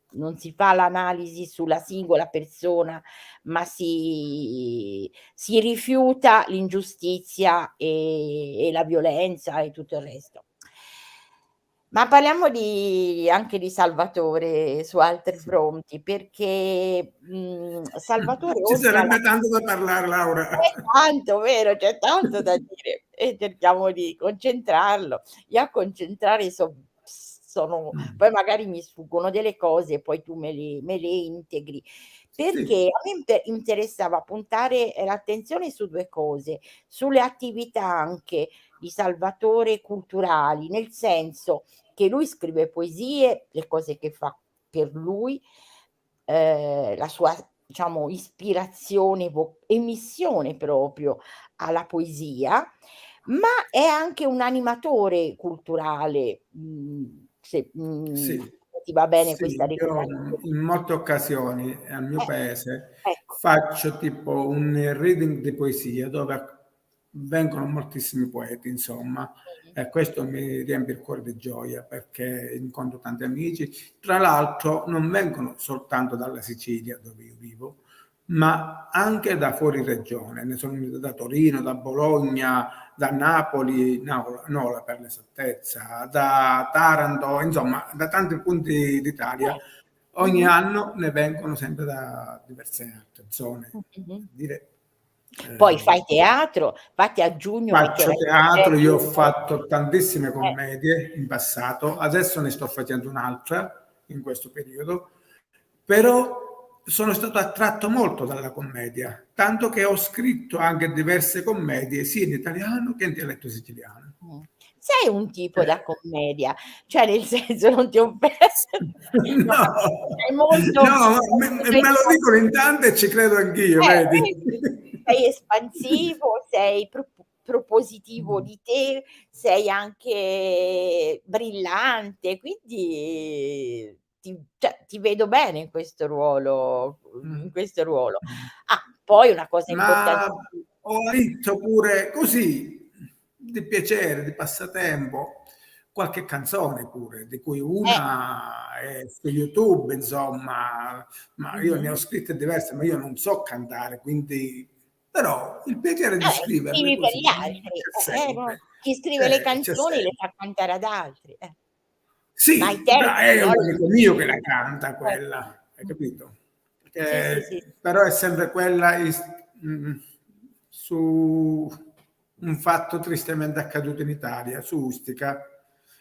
non si fa l'analisi sulla singola persona, ma si rifiuta l'ingiustizia e la violenza e tutto il resto. Ma parliamo anche di Salvatore su altri fronti, perché, Salvatore Ci oltre alla sarebbe tanto da parlare, Laura. tanto, vero, c'è tanto da dire e cerchiamo di concentrarlo. Io a concentrare poi magari mi sfuggono delle cose, poi tu me le integri. Perché Sì, a me interessava puntare l'attenzione su 2 cose, sulle attività anche di Salvatore culturali, nel senso che lui scrive poesie, le cose che fa per lui, la sua, diciamo, ispirazione e missione proprio alla poesia, ma è anche un animatore culturale, se sì, ti va bene questa sì, io definizione. in molte occasioni al mio Eh, paese ecco. faccio tipo un reading di poesia dove vengono moltissimi poeti, insomma, e questo mi riempie il cuore di gioia perché incontro tanti amici. Tra l'altro non vengono soltanto dalla Sicilia dove io vivo, ma anche da fuori regione. Ne sono venuti da Torino, da Bologna, da Napoli, Nola per l'esattezza, da Taranto, insomma, da tanti punti d'Italia. Ogni Mh-mh. anno ne vengono sempre da diverse altre zone. Mh-mh. Dire, Poi eh, fai teatro, infatti a giugno faccio metterai teatro, io ho insieme fatto tantissime eh, commedie in passato, adesso ne sto facendo un'altra in questo periodo, però sono stato attratto molto dalla commedia, tanto che ho scritto anche diverse commedie sia in italiano che in dialetto siciliano. sei un tipo Eh, da commedia, cioè nel senso non ti offendo, no, no, sei molto no, me lo dicono in tante e ci credo anch'io, vedi? vedi, sei espansivo, sei propositivo di te, sei anche brillante, quindi cioè, ti vedo bene in questo ruolo, in questo ruolo. Ah, poi una cosa Ma importantissima ho scritto pure così, di piacere, di passatempo, qualche canzone pure, di cui eh, una è su YouTube, insomma, ma io ne ho mh-mh. scritte diverse, ma io non so cantare, quindi però il piacere di scriverle Scrivi per così gli altri, c'è no, sempre, chi scrive le c'è canzoni le sempre. fa cantare ad altri, ma i Sì, testi, è no, un li amico mio che scrivi. la canta Ecco. quella, hai capito? Sì, sì, sì. Però è sempre quella su un fatto tristemente accaduto in Italia, su Ustica,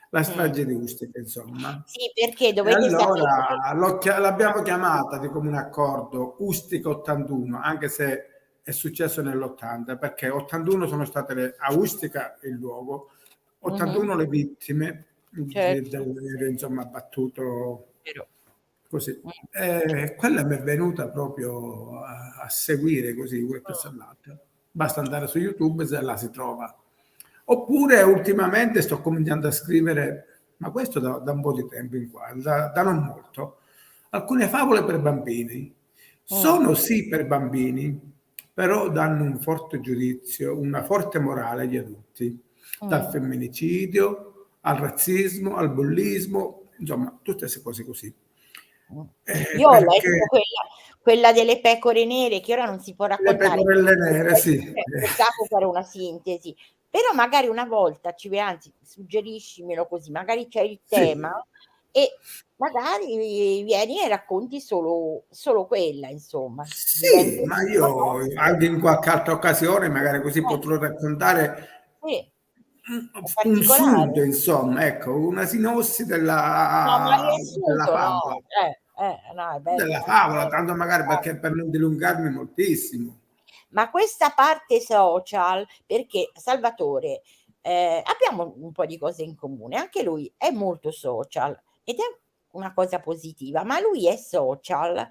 la Mh. strage di Ustica, insomma. Sì, perché E dovete sapere che allora l'abbiamo chiamata di comune accordo Ustica 81, anche se è successo nell'80, perché 81 sono state a Ustica il luogo, mh-mh, 81 le vittime certo, insomma abbattuto vero. così. Mh. Quella mi è venuta proprio a seguire così, una presso all'altra. Basta andare su YouTube se la si trova. Oppure ultimamente sto cominciando a scrivere, ma questo da un po' di tempo in qua, da non molto, alcune favole per bambini. Mh, Sono sì per bambini, però danno un forte giudizio, una forte morale agli adulti, dal mh. femminicidio al razzismo, al bullismo, insomma, tutte queste cose così. Mh. Io ho letto Perché quella delle pecore nere, che ora non si può le raccontare, pecorelle nere, sì. pensavo che era una sintesi, però magari una volta anzi suggeriscimelo così, magari c'è il tema Sì, e magari vieni e racconti solo quella insomma, diventa sì, un ma libro, io no, anche in qualche altra occasione, magari così eh, potrò raccontare sì, è un spunto, particolare. insomma, ecco, una sinossi No, ma della riassunto no, favola. no, è Della bello. favola, tanto magari perché per non dilungarmi moltissimo. Ma questa parte social perché Salvatore, abbiamo un po' di cose in comune, anche lui è molto social ed è una cosa positiva, ma lui è social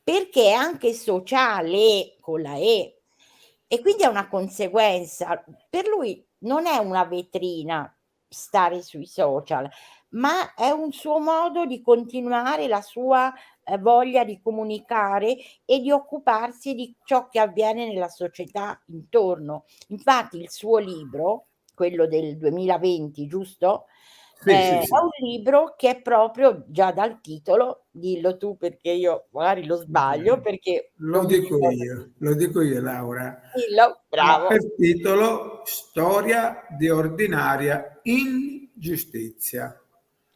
perché è anche sociale con la e quindi è una conseguenza. Per lui non è una vetrina stare sui social, ma è un suo modo di continuare la sua, voglia di comunicare e di occuparsi di ciò che avviene nella società intorno. Infatti il suo libro, quello del 2020, giusto? Sì, sì, È sì. un libro che è proprio già dal titolo, dillo tu perché io magari lo sbaglio, perché lo dici proprio Lo dico io, Laura. dillo, Ha bravo. per titolo Storia di ordinaria ingiustizia.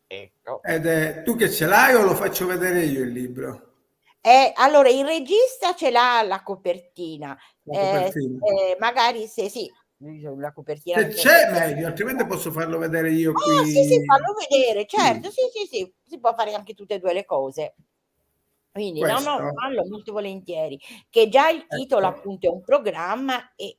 Ecco. Ed è tu che ce l'hai o lo faccio vedere io il libro? Allora il regista ce l'ha alla copertina, La copertina. magari se sì, la copertina Se non c'è meglio, altrimenti posso farlo vedere io Ah, sì, qui. fallo vedere, certo, Sì, sì, si può fare anche tutte e 2 le cose. Quindi no, questo, fallo molto volentieri, che già il titolo ecco, appunto è un programma e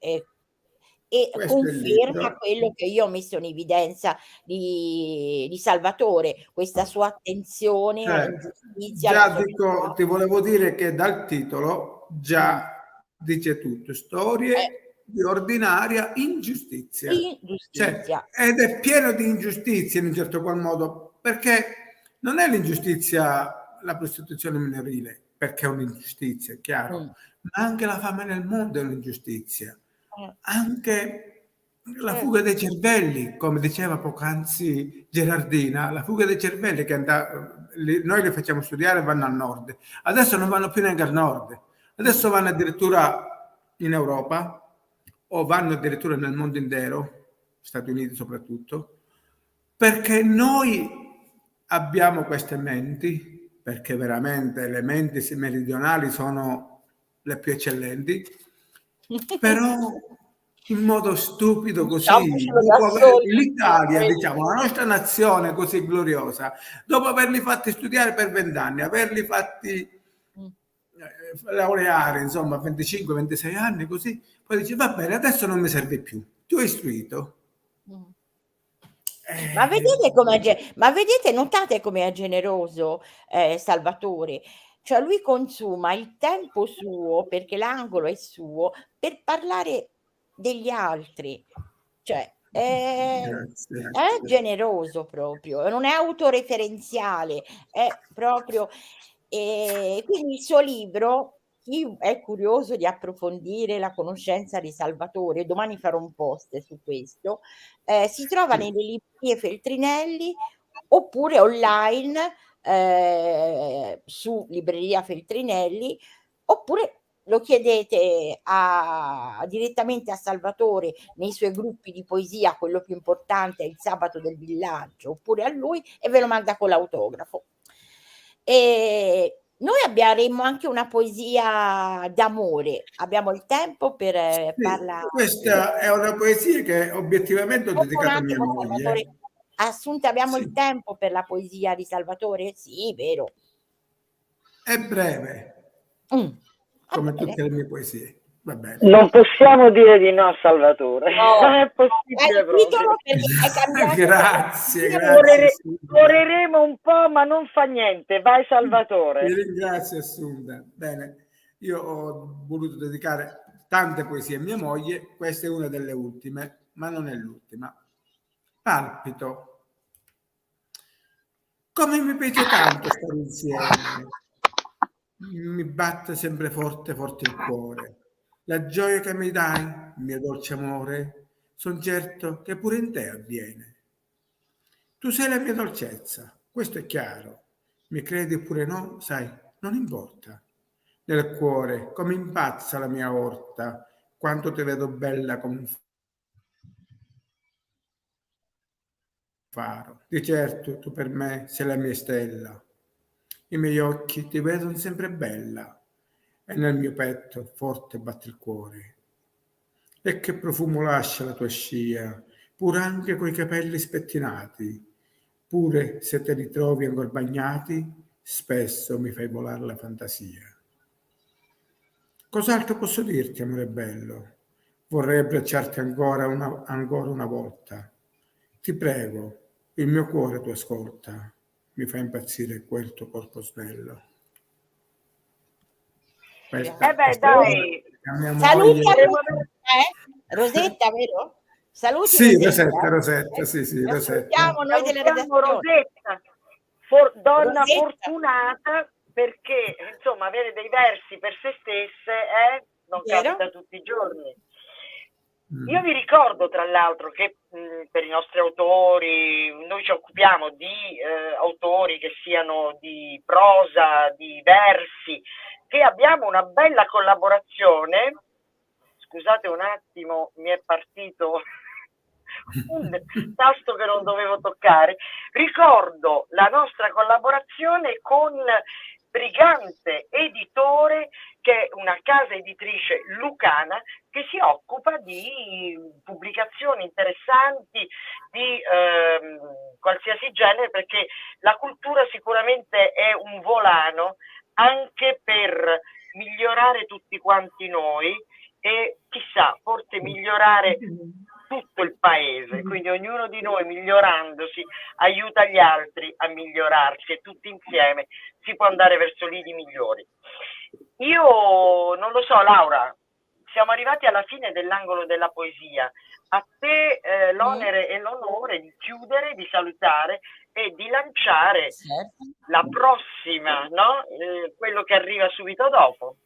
questo è il conferma libro. quello che io ho messo in evidenza di Salvatore, questa sua attenzione Cioè, all'ingiustizia, alla già dico, società. ti volevo dire che dal titolo già dice tutto, storie di ordinaria ingiustizia. Cioè, Ingiustizia. ed è pieno di ingiustizie in un certo qual modo, perché non è l'ingiustizia la prostituzione minorile, perché è un'ingiustizia, è chiaro, Mm. ma anche la fame nel mondo è un'ingiustizia. Eh, Anche la certo. fuga dei cervelli, come diceva poc'anzi Gerardina, la fuga dei cervelli che noi li facciamo studiare e vanno al nord, adesso non vanno più neanche al nord, adesso vanno addirittura in Europa o vanno addirittura nel mondo intero, Stati Uniti soprattutto, perché noi abbiamo queste menti, perché veramente le menti meridionali sono le più eccellenti, però in modo stupido così, Diciamocelo da soli, l'Italia, poveri. diciamo, la nostra nazione così gloriosa, dopo averli fatti studiare per 20 anni, averli fatti laureare, insomma, a 25-26 anni, così, poi dice, va bene, adesso non mi serve più, ti ho istruito. Mm. Ma Eh, vedete notate come è generoso Salvatore? Cioè lui consuma il tempo suo, perché l'angolo è suo, per parlare degli altri. Cioè grazie. è generoso proprio, non è autoreferenziale, è proprio quindi il suo libro, chi è curioso di approfondire la conoscenza di Salvatore, domani farò un post su questo, si trova Sì. nelle librerie Feltrinelli oppure online su Libreria Feltrinelli, oppure lo chiedete direttamente a Salvatore nei suoi gruppi di poesia, quello più importante è il Sabato del Villaggio, oppure a lui e ve lo manda con l'autografo. E noi avremo anche una poesia d'amore, abbiamo il tempo per Sì, parlare. questa è una poesia che obiettivamente ho Un dedicato a mia attimo, moglie. Salvatore. Assunta, abbiamo il Sì, tempo per la poesia di Salvatore? Sì, vero. è breve, Va come bene. tutte le mie poesie. Va bene. Non possiamo dire di no a Salvatore, No, non è è possibile il proprio. titolo perché è cambiato. Grazie, grazie Correre- Assunta. correremo un po', ma non fa niente. Vai Ti Salvatore. ringrazio Assunta. Bene, io ho voluto dedicare tante poesie a mia moglie, questa è una delle ultime, ma non è l'ultima. Palpito. Come mi piace tanto stare insieme. Mi batte sempre forte, forte il cuore. La gioia che mi dai, mio dolce amore, son certo che pure in te avviene. Tu sei la mia dolcezza, questo è chiaro. Mi credi oppure no, sai, non importa. Nel cuore, come impazza la mia orta, quanto ti vedo bella come un faro. Di certo, tu per me sei la mia stella. I miei occhi ti vedono sempre bella e nel mio petto forte batte il cuore. E che profumo lascia la tua scia, pur anche coi capelli spettinati, pure se te li trovi ancora bagnati, spesso mi fai volare la fantasia. Cos'altro posso dirti, amore bello? Vorrei abbracciarti ancora una volta. Ti prego, il mio cuore tu ascolta, mi fa impazzire quel tuo corpo snello. Beh, Questa dai. è la mia Saluti a moglie. Rosetta, vero? Saluti Sì, Rosetta. Rosetta, sì, sì, La Rosetta. salutiamo noi della Salutiamo redazione. Rosetta, donna Rosetta, fortunata, perché insomma avere dei versi per se stesse non vero? capita tutti i giorni. Io vi ricordo tra l'altro che per i nostri autori, noi ci occupiamo di autori che siano di prosa, di versi, che abbiamo una bella collaborazione. Scusate un attimo, mi è partito un tasto che non dovevo toccare. Ricordo la nostra collaborazione con Brigante Editore, che è una casa editrice lucana che si occupa di pubblicazioni interessanti di qualsiasi genere, perché la cultura sicuramente è un volano anche per migliorare tutti quanti noi e chissà, forse migliorare tutto il paese, quindi ognuno di noi migliorandosi aiuta gli altri a migliorarsi e tutti insieme si può andare verso lidi migliori. Io non lo so, Laura, siamo arrivati alla fine dell'angolo della poesia. A te l'onere e l'onore di chiudere, di salutare e di lanciare la prossima, no? Quello che arriva subito dopo.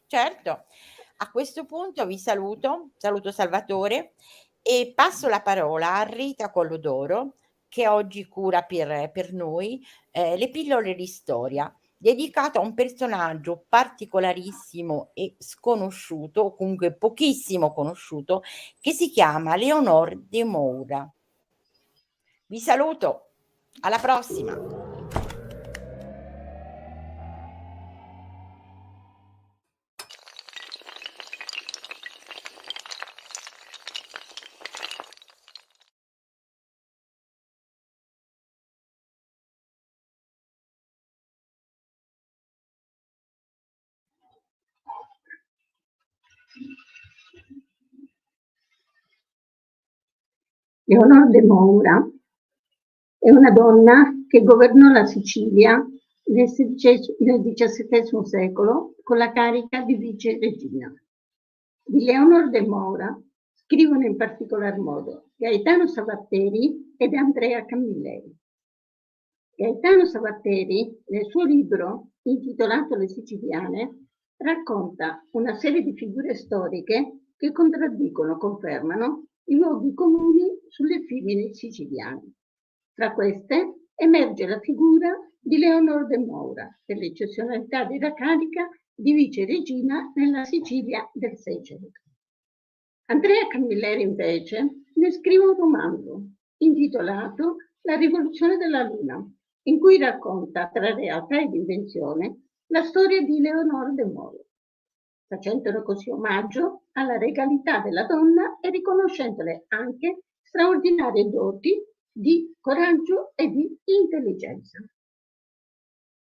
Certo, a questo punto vi saluto Salvatore e passo la parola a Rita Collodoro, che oggi cura per noi le pillole di storia, dedicato a un personaggio particolarissimo e sconosciuto, o comunque pochissimo conosciuto, che si chiama Leonor de Moura. Vi saluto, alla prossima! Leonor de Moura è una donna che governò la Sicilia nel XVII secolo con la carica di viceregina. Di Leonor de Moura scrivono in particolar modo Gaetano Savatteri ed Andrea Camilleri. Gaetano Savatteri, nel suo libro intitolato Le Siciliane, racconta una serie di figure storiche che contraddicono, confermano i luoghi comuni sulle femmine siciliane. Tra queste emerge la figura di Leonor de Moura per l'eccezionalità della carica di viceregina nella Sicilia del Seicento. Andrea Camilleri invece ne scrive un romanzo intitolato La rivoluzione della luna, in cui racconta tra realtà ed invenzione la storia di Leonor de Moura, facendole così omaggio alla regalità della donna e riconoscendole anche straordinarie doti di coraggio e di intelligenza.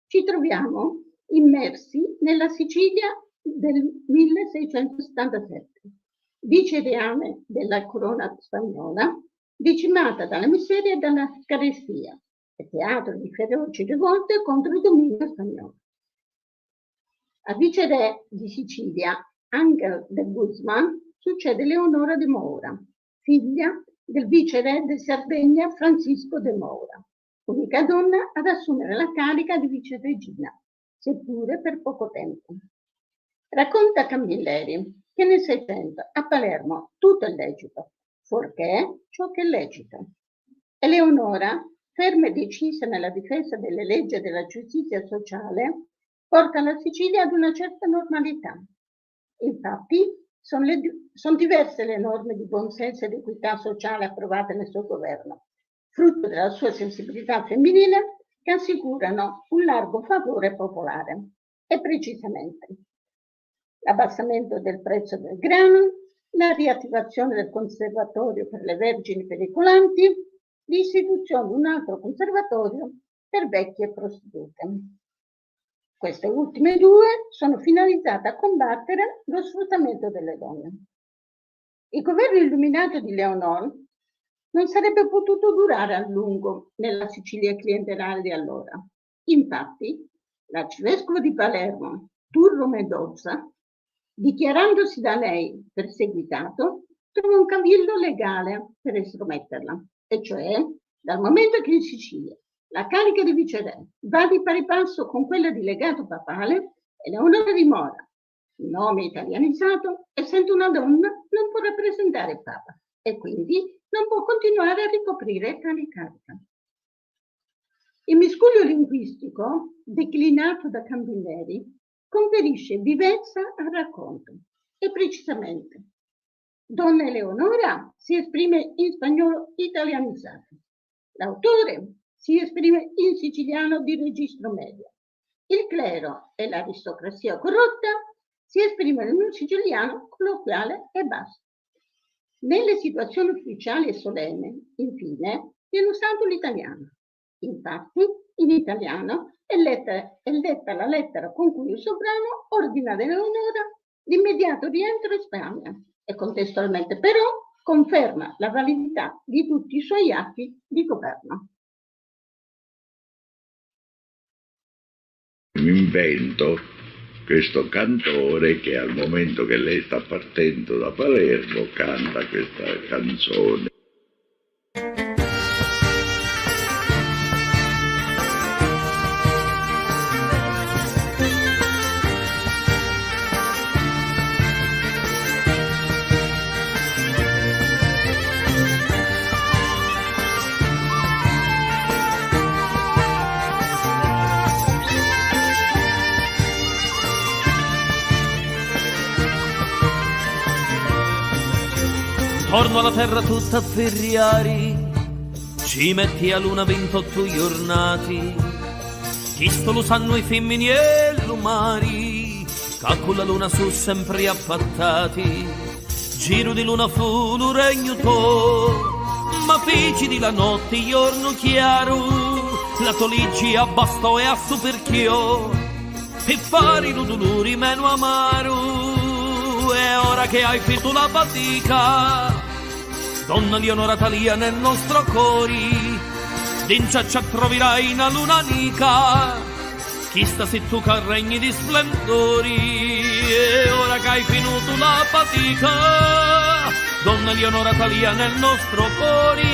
Ci troviamo immersi nella Sicilia del 1677, vicereame della corona spagnola, decimata dalla miseria e dalla carestia, e teatro di feroci rivolte contro il dominio spagnolo. A viceré di Sicilia, Ángel de Guzmán, succede Leonora de Moura, figlia del viceré di Sardegna Francisco de Moura, unica donna ad assumere la carica di viceregina, seppure per poco tempo. Racconta Camilleri che nel Seicento a Palermo tutto è lecito, fuorché ciò che è lecito. Eleonora, ferma e decisa nella difesa delle leggi e della giustizia sociale, porta la Sicilia ad una certa normalità. Infatti, sono diverse le norme di buonsenso e di equità sociale approvate nel suo governo, frutto della sua sensibilità femminile, che assicurano un largo favore popolare. E precisamente l'abbassamento del prezzo del grano, la riattivazione del conservatorio per le vergini pericolanti, l'istituzione di un altro conservatorio per vecchie prostitute. Queste ultime due sono finalizzate a combattere lo sfruttamento delle donne. Il governo illuminato di Leonor non sarebbe potuto durare a lungo nella Sicilia clientelare di allora. Infatti, l'arcivescovo di Palermo, Turro Medozza, dichiarandosi da lei perseguitato, trova un cavillo legale per estrometterla, e cioè dal momento che in Sicilia la carica di viceré va di pari passo con quella di legato papale, Eleonora di Moura, nome italianizzato, essendo una donna, non può rappresentare il Papa e quindi non può continuare a ricoprire tale carica. Il miscuglio linguistico, declinato da Camilleri, conferisce vivezza al racconto e precisamente Donna Eleonora si esprime in spagnolo italianizzato, l'autore si esprime in siciliano di registro medio Il clero e l'aristocrazia corrotta si esprimono in un siciliano colloquiale e basta. Nelle situazioni ufficiali e solenni, infine, viene usato l'italiano. Infatti, in italiano è letta la lettera con cui il sovrano ordina dell'onora l'immediato rientro in Spagna e contestualmente però conferma la validità di tutti i suoi atti di governo. Mi invento questo cantore che al momento che lei sta partendo da Palermo canta questa canzone. Torno alla terra tutta a Ferriari, ci metti a luna 28 giornati, chi sto lo sanno i femmini e l'umari, che con la luna su sempre appattati, giro di luna fu lo regno to, ma feci di la notte giorno chiaro, la toligi a basto e a superchio, e fare lo dolore meno amaro. E ora che hai finito la fatica, donna Leonora Talia nel nostro cuore, d'incia ci troverai una luna amica, chi sta se tu che regni di splendori. E ora che hai finito la fatica, donna Leonora Talia nel nostro cuore,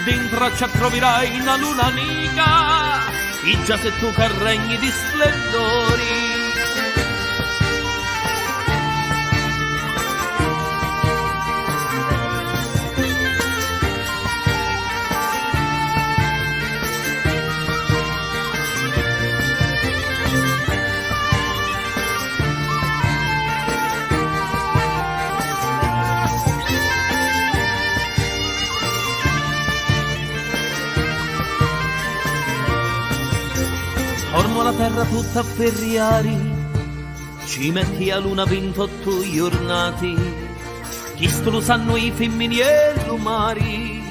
dentro ci troverai una luna amica, chi già se tu che regni di splendori. Torno alla terra tutta a Ferriari, ci metti a luna 28 giornati, chi sto lo sanno i femmini e l'umari,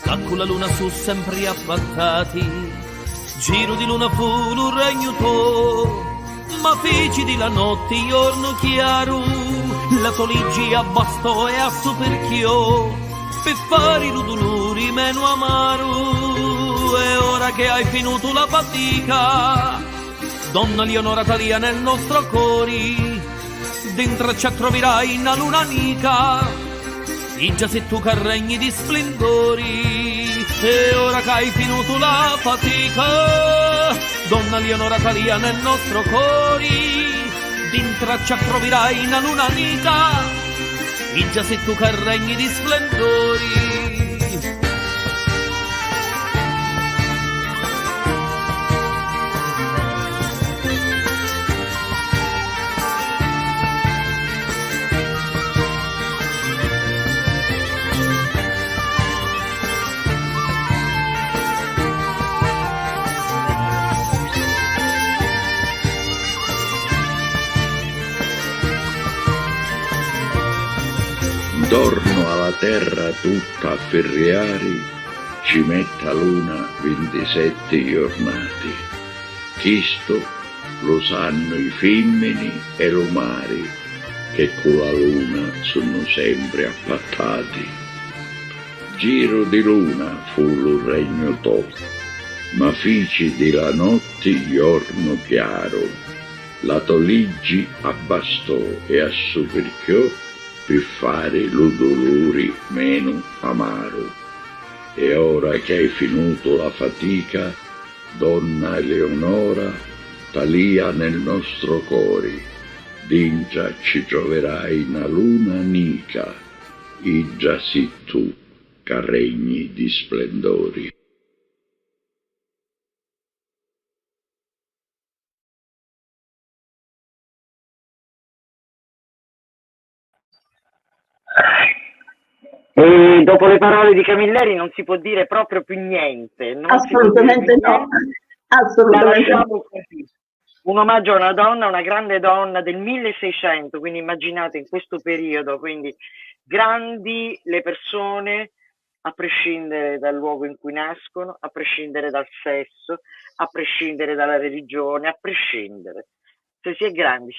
che con la luna su sempre appattati, giro di luna fu lo regno to, ma feci di la notte giorno chiaro, la toligi a basto e a superchio, per fare lo dolore meno amaro. E ora che hai finito la fatica, donna Leonora Talia nel nostro cuore, dentro ci troverai una luna amica, e già se tu che regni di splendori. E ora che hai finito la fatica, donna Leonora Talia nel nostro cuore, dentro ci troverai una luna amica, e già se tu che regni di splendori. Torno alla terra tutta a Ferriari, ci metta luna 27 giornati. Chisto lo sanno i femmini e l'umari, che con la luna sono sempre appattati. Giro di luna fu lo regno to, ma fici di la notte giorno chiaro, la toligi abbastò e a superchiò, per fare lo dolore meno amaro. E ora che hai finito la fatica, donna Eleonora Talia nel nostro cuore, d'incia ci troverai una luna amica, e già si tu che regni di splendori. E dopo le parole di Camilleri non si può dire proprio più niente. Assolutamente no. Assolutamente La no. lasciamo così. Un omaggio a una donna, una grande donna del 1600, quindi immaginate in questo periodo, quindi grandi le persone, a prescindere dal luogo in cui nascono, a prescindere dal sesso, a prescindere dalla religione, a prescindere. Se si è grandi,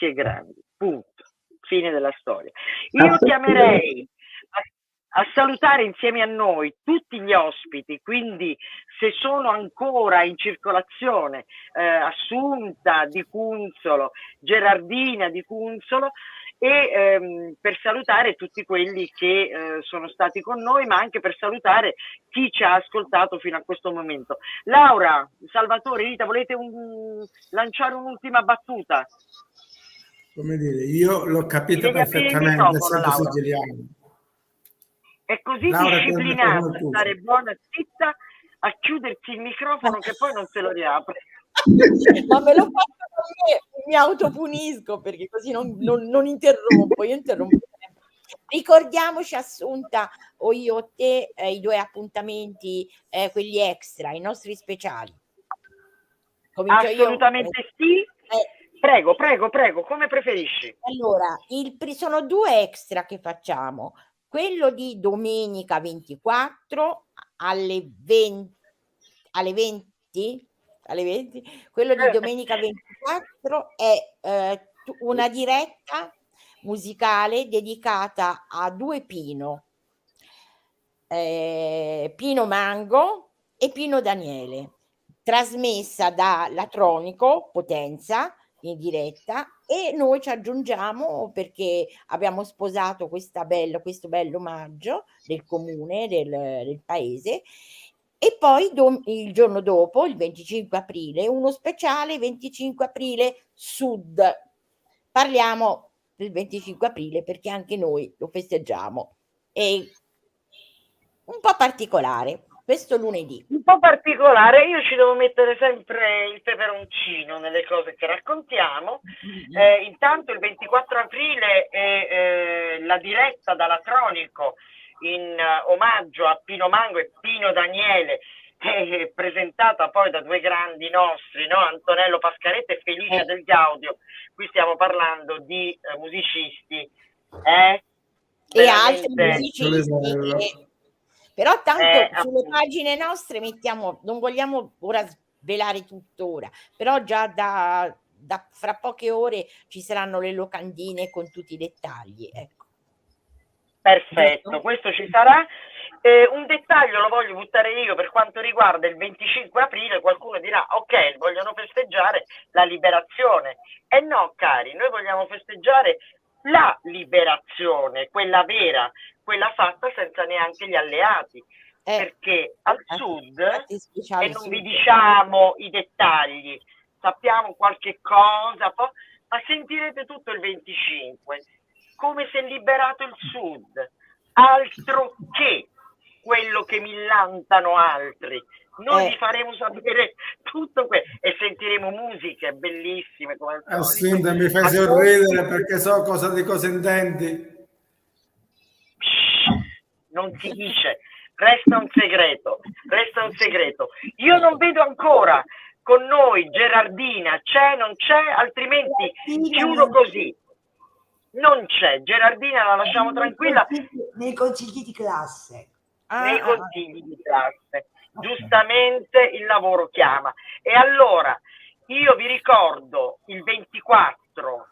punto. Fine della storia. Io chiamerei a salutare insieme a noi tutti gli ospiti, quindi se sono ancora in circolazione Assunta di Cunzolo, Gerardina di Cunzolo, e per salutare tutti quelli che sono stati con noi, ma anche per salutare chi ci ha ascoltato fino a questo momento. Laura, Salvatore, Rita, volete lanciare un'ultima battuta? Come dire, io l'ho capito perfettamente, essendo siciliano. È così Laura, disciplinata a stare buona zitta, a chiudersi il microfono che poi non se lo riapre. Ma me lo faccio con me, mi autopunisco perché così non interrompo, io interrompo sempre. Ricordiamoci, Assunta, o io o te, i 2 appuntamenti, quelli extra, i nostri speciali. Comincio Assolutamente io? Sì. Prego, come preferisci. Allora, sono 2 extra che facciamo. Quello di domenica 24 alle 20, quello di domenica 24 è una diretta musicale dedicata a 2 Pino, Pino Mango e Pino Daniele, trasmessa da Latronico Potenza in diretta, e noi ci aggiungiamo perché abbiamo sposato questo bello omaggio del comune, del paese, e poi il giorno dopo, il 25 aprile, uno speciale 25 aprile Sud. Parliamo del 25 aprile perché anche noi lo festeggiamo. È un po' particolare. Questo lunedì. Un po' particolare, io ci devo mettere sempre il peperoncino nelle cose che raccontiamo. Intanto il 24 aprile è la diretta da Latronico in omaggio a Pino Mango e Pino Daniele, presentata poi da 2 grandi nostri, no? Antonello Pascaretto e Felice del Gaudio. Qui stiamo parlando di musicisti. E altri musicisti. Però tanto sulle pagine nostre mettiamo, non vogliamo ora svelare tuttora, però già da fra poche ore ci saranno le locandine con tutti i dettagli. Ecco. Perfetto, questo ci sarà. Un dettaglio lo voglio buttare io per quanto riguarda il 25 aprile, qualcuno dirà ok, vogliono festeggiare la liberazione. E no, cari, noi vogliamo festeggiare la liberazione, quella vera, quella fatta senza neanche gli alleati, perché al sud, e non vi diciamo i dettagli, sappiamo qualche cosa, ma sentirete tutto il 25, come si è liberato il sud, altro che quello che millantano altri. Noi vi faremo sapere tutto e sentiremo musiche bellissime come al solito. Assunta, mi fai sorridere perché so di cosa intendi. Non si dice, resta un segreto. Io non vedo ancora con noi Gerardina, c'è, non c'è, altrimenti chiudo così. Non c'è, Gerardina la lasciamo tranquilla. Nei consigli di classe. Nei consigli di classe. Giustamente il lavoro chiama. E allora io vi ricordo il 24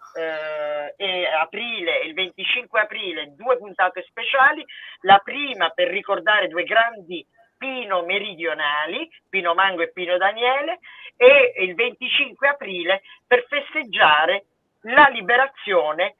aprile e il 25 aprile 2 puntate speciali, la prima per ricordare 2 grandi Pino meridionali, Pino Mango e Pino Daniele, e il 25 aprile per festeggiare la liberazione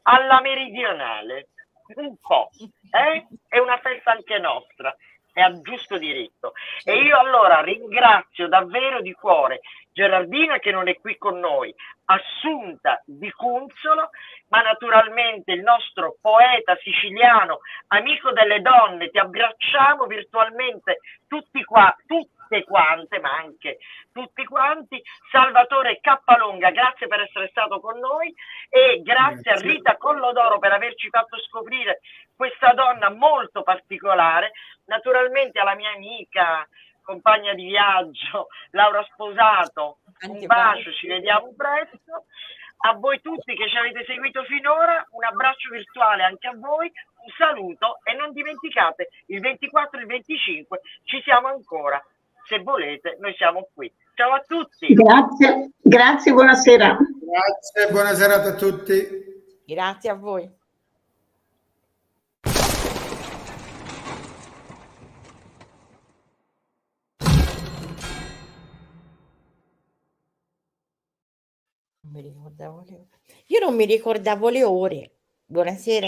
alla meridionale. Un po', è una festa anche nostra, è a giusto diritto. E io allora ringrazio davvero di cuore Gerardina che non è qui con noi, Assunta di Cunzolo, ma naturalmente il nostro poeta siciliano, amico delle donne, ti abbracciamo virtualmente tutte quante, ma anche tutti quanti. Salvatore Cappalonga, grazie per essere stato con noi, e grazie a Rita Collodoro per averci fatto scoprire questa donna molto particolare, naturalmente alla mia amica compagna di viaggio, Laura Sposato, un bacio, ci vediamo presto. A voi tutti che ci avete seguito finora, un abbraccio virtuale anche a voi, un saluto e non dimenticate, il 24 e il 25 ci siamo ancora. Se volete, noi siamo qui. Ciao a tutti. Grazie, buonasera. Grazie, buona serata a tutti. Grazie a voi. Io non mi ricordavo le ore. Buonasera.